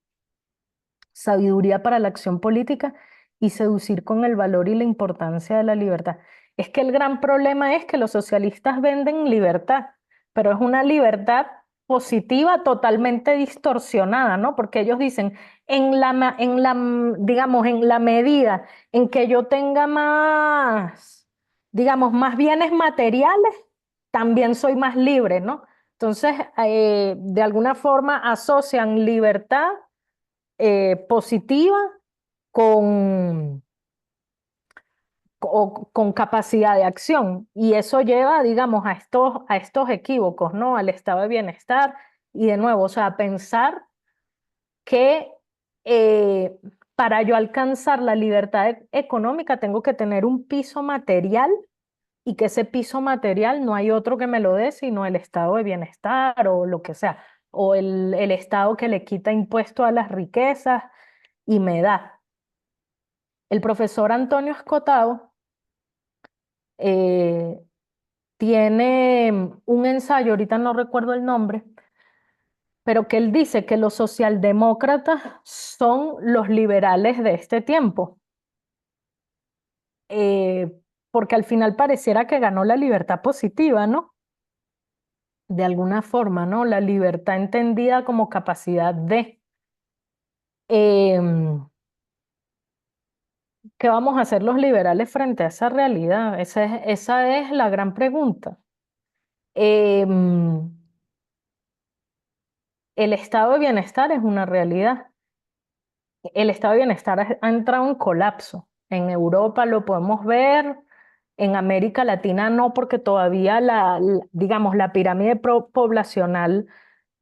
sabiduría para la acción política y seducir con el valor y la importancia de la libertad. Es que el gran problema es que los socialistas venden libertad, pero es una libertad positiva totalmente distorsionada, ¿no? Porque ellos dicen, digamos, en la medida en que yo tenga más, digamos, más bienes materiales, también soy más libre, ¿no? Entonces, de alguna forma asocian libertad positiva con, con capacidad de acción. Y eso lleva, digamos, a estos equívocos, ¿no? Al estado de bienestar y de nuevo, o sea, a pensar que eh, para yo alcanzar la libertad económica tengo que tener un piso material y que ese piso material no hay otro que me lo dé sino el estado de bienestar o lo que sea, o el estado que le quita impuesto a las riquezas y me da. El profesor Antonio Escotado eh, tiene un ensayo, ahorita no recuerdo el nombre, pero que él dice que los socialdemócratas son los liberales de este tiempo. eh, porque al final pareciera que ganó la libertad positiva, ¿no? De alguna forma, ¿no? La libertad entendida como capacidad de... Em, ¿Qué vamos a hacer los liberales frente a esa realidad? Esa es la gran pregunta. Em, el estado de bienestar es una realidad. El estado de bienestar ha entrado en colapso. En Europa lo podemos ver, en América Latina no, porque todavía digamos, la pirámide poblacional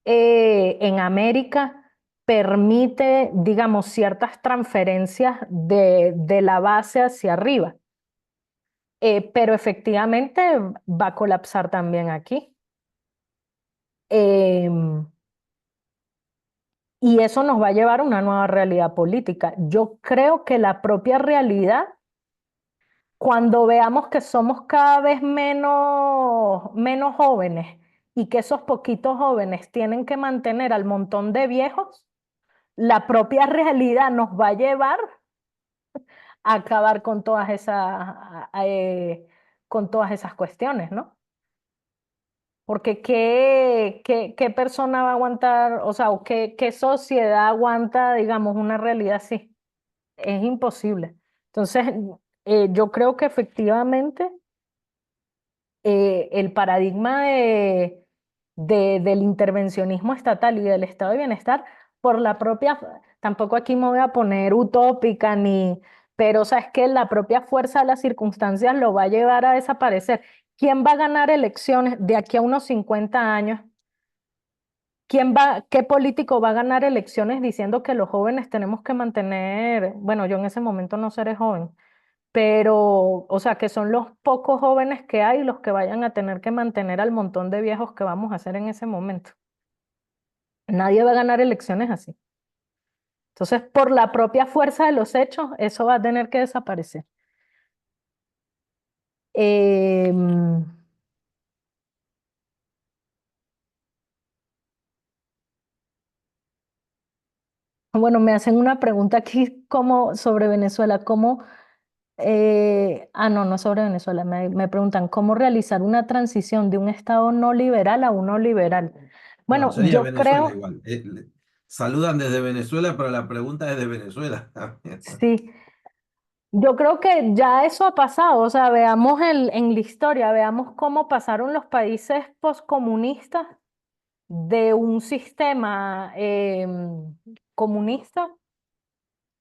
en América permite, digamos, ciertas transferencias de la base hacia arriba. Pero efectivamente va a colapsar también aquí. Em, y eso nos va a llevar a una nueva realidad política. Yo creo que la propia realidad, cuando veamos que somos cada vez menos jóvenes y que esos poquitos jóvenes tienen que mantener al montón de viejos, la propia realidad nos va a llevar a acabar con todas esas cuestiones, ¿no? Porque ¿qué persona va a aguantar, o sea, o qué sociedad aguanta, digamos, una realidad así? Es imposible. Entonces, yo creo que efectivamente el paradigma del intervencionismo estatal y del estado de bienestar, por la propia, tampoco aquí me voy a poner utópica ni, pero o sea, es que la propia fuerza de las circunstancias lo va a llevar a desaparecer. ¿Quién va a ganar elecciones de aquí a unos 50 años? ¿Qué político va a ganar elecciones diciendo que los jóvenes tenemos que mantener, bueno, yo en ese momento no seré joven, pero, o sea, que son los pocos jóvenes que hay los que vayan a tener que mantener al montón de viejos que vamos a hacer en ese momento? Nadie va a ganar elecciones así. Entonces, por la propia fuerza de los hechos, eso va a tener que desaparecer. Em, bueno, me hacen una pregunta aquí como sobre Venezuela, no, no sobre Venezuela, me preguntan cómo realizar una transición de un Estado no liberal a uno liberal. No, Bueno, sería yo Venezuela creo, igual. Saludan desde Venezuela, pero la pregunta es de Venezuela. sí. Yo creo que ya eso ha pasado, o sea, veamos en la historia, veamos cómo pasaron los países postcomunistas de un sistema comunista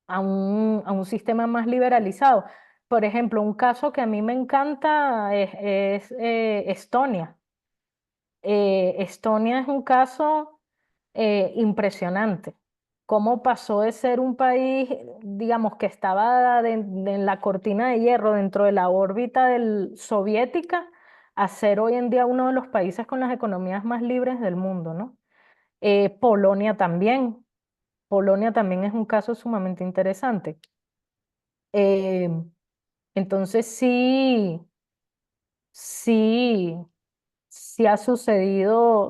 a un sistema más liberalizado. Por ejemplo, un caso que a mí me encanta es Estonia. Estonia es un caso impresionante. Cómo pasó de ser un país, digamos, que estaba en la cortina de hierro dentro de la órbita soviética a ser hoy en día uno de los países con las economías más libres del mundo, ¿no? Polonia también. Polonia también es un caso sumamente interesante. Eh, entonces sí. Sí ha sucedido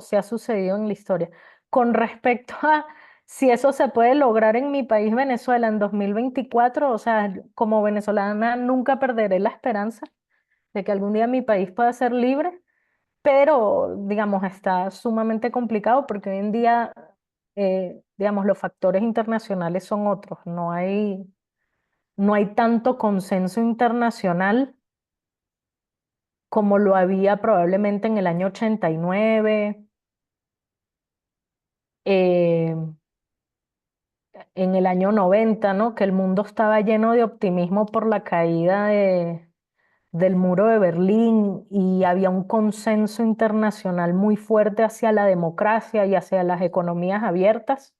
en la historia. Con respecto a si eso se puede lograr en mi país, Venezuela, en 2024, o sea, como venezolana nunca perderé la esperanza de que algún día mi país pueda ser libre, pero, digamos, está sumamente complicado porque hoy en día, digamos, los factores internacionales son otros. No hay tanto consenso internacional como lo había probablemente en el año 89, eh, en el año 90, ¿no? Que el mundo estaba lleno de optimismo por la caída del muro de Berlín y había un consenso internacional muy fuerte hacia la democracia y hacia las economías abiertas.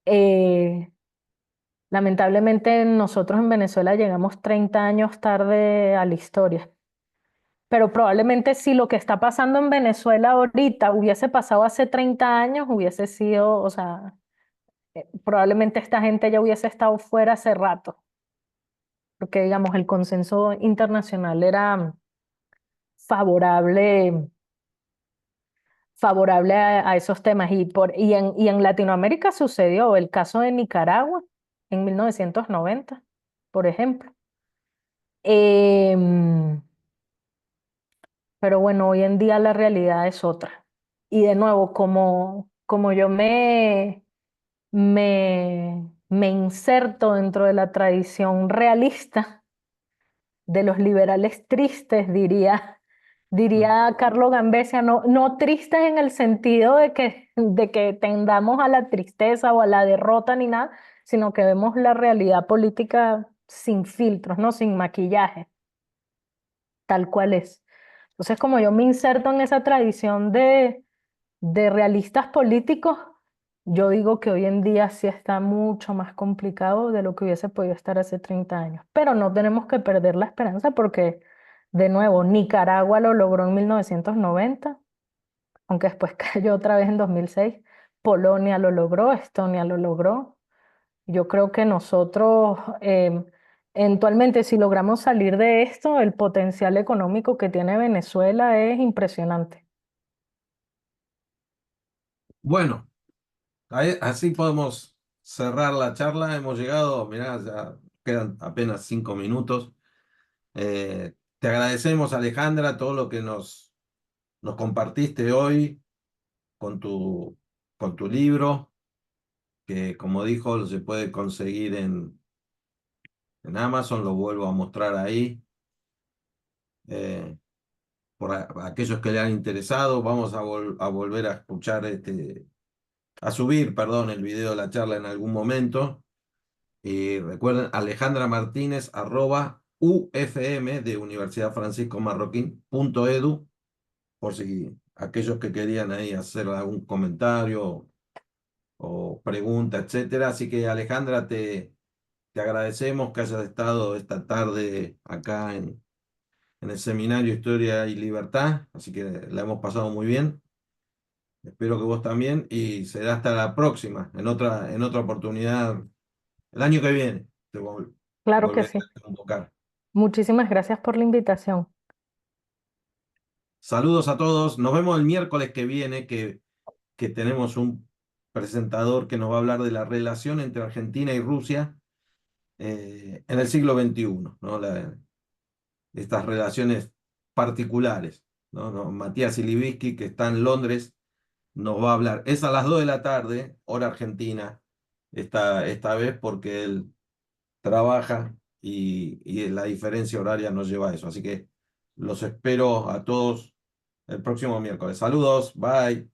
Eh, Lamentablemente nosotros en Venezuela llegamos 30 años tarde a la historia. Pero probablemente si lo que está pasando en Venezuela ahorita hubiese pasado hace 30 años, hubiese sido, o sea, probablemente esta gente ya hubiese estado fuera hace rato, porque digamos, el consenso internacional era favorable, favorable a esos temas. Y en Latinoamérica sucedió el caso de Nicaragua en 1990. por ejemplo. Em, pero bueno, hoy en día la realidad es otra. Y de nuevo, como yo me inserto dentro de la tradición realista de los liberales tristes, diría Carlo Gambessia, no tristes en el sentido de que tendamos a la tristeza o a la derrota ni nada, sino que vemos la realidad política sin filtros, ¿no? Sin maquillaje, tal cual es. Entonces, como yo me inserto en esa tradición de realistas políticos, yo digo que hoy en día sí está mucho más complicado de lo que hubiese podido estar hace 30 años. Pero no tenemos que perder la esperanza porque, de nuevo, Nicaragua lo logró en 1990, aunque después cayó otra vez en 2006. Polonia lo logró, Estonia lo logró. Yo creo que nosotros, eventualmente, si logramos salir de esto, el potencial económico que tiene Venezuela es impresionante. Bueno, así podemos cerrar la charla. Hemos llegado, mirá, ya quedan apenas 5 minutos. Te agradecemos, Alejandra, todo lo que nos compartiste hoy con con tu libro, que como dijo, se puede conseguir en Amazon, lo vuelvo a mostrar ahí. Eh, por aquellos que le han interesado, vamos a volver a escuchar a subir, perdón, el video de la charla en algún momento. Y recuerden, Alejandra Martínez, @UFM de Universidad Francisco Marroquín .edu, por si aquellos que querían ahí hacer algún comentario o pregunta, etcétera. Así que Alejandra, te agradecemos que hayas estado esta tarde acá en el seminario Historia y Libertad, así que la hemos pasado muy bien. Espero que vos también y será hasta la próxima, en otra oportunidad, el año que viene. Claro que Volveré sí. a convocar. Muchísimas gracias por la invitación. Saludos a todos. Nos vemos el miércoles que viene, que tenemos un presentador que nos va a hablar de la relación entre Argentina y Rusia en el siglo XXI, ¿no? Estas relaciones particulares, ¿no? Matías Ilivisky, que está en Londres, nos va a hablar. Es a las 2 de la tarde, hora argentina, esta vez porque él trabaja y la diferencia horaria nos lleva a eso. Así que los espero a todos el próximo miércoles. Saludos, bye.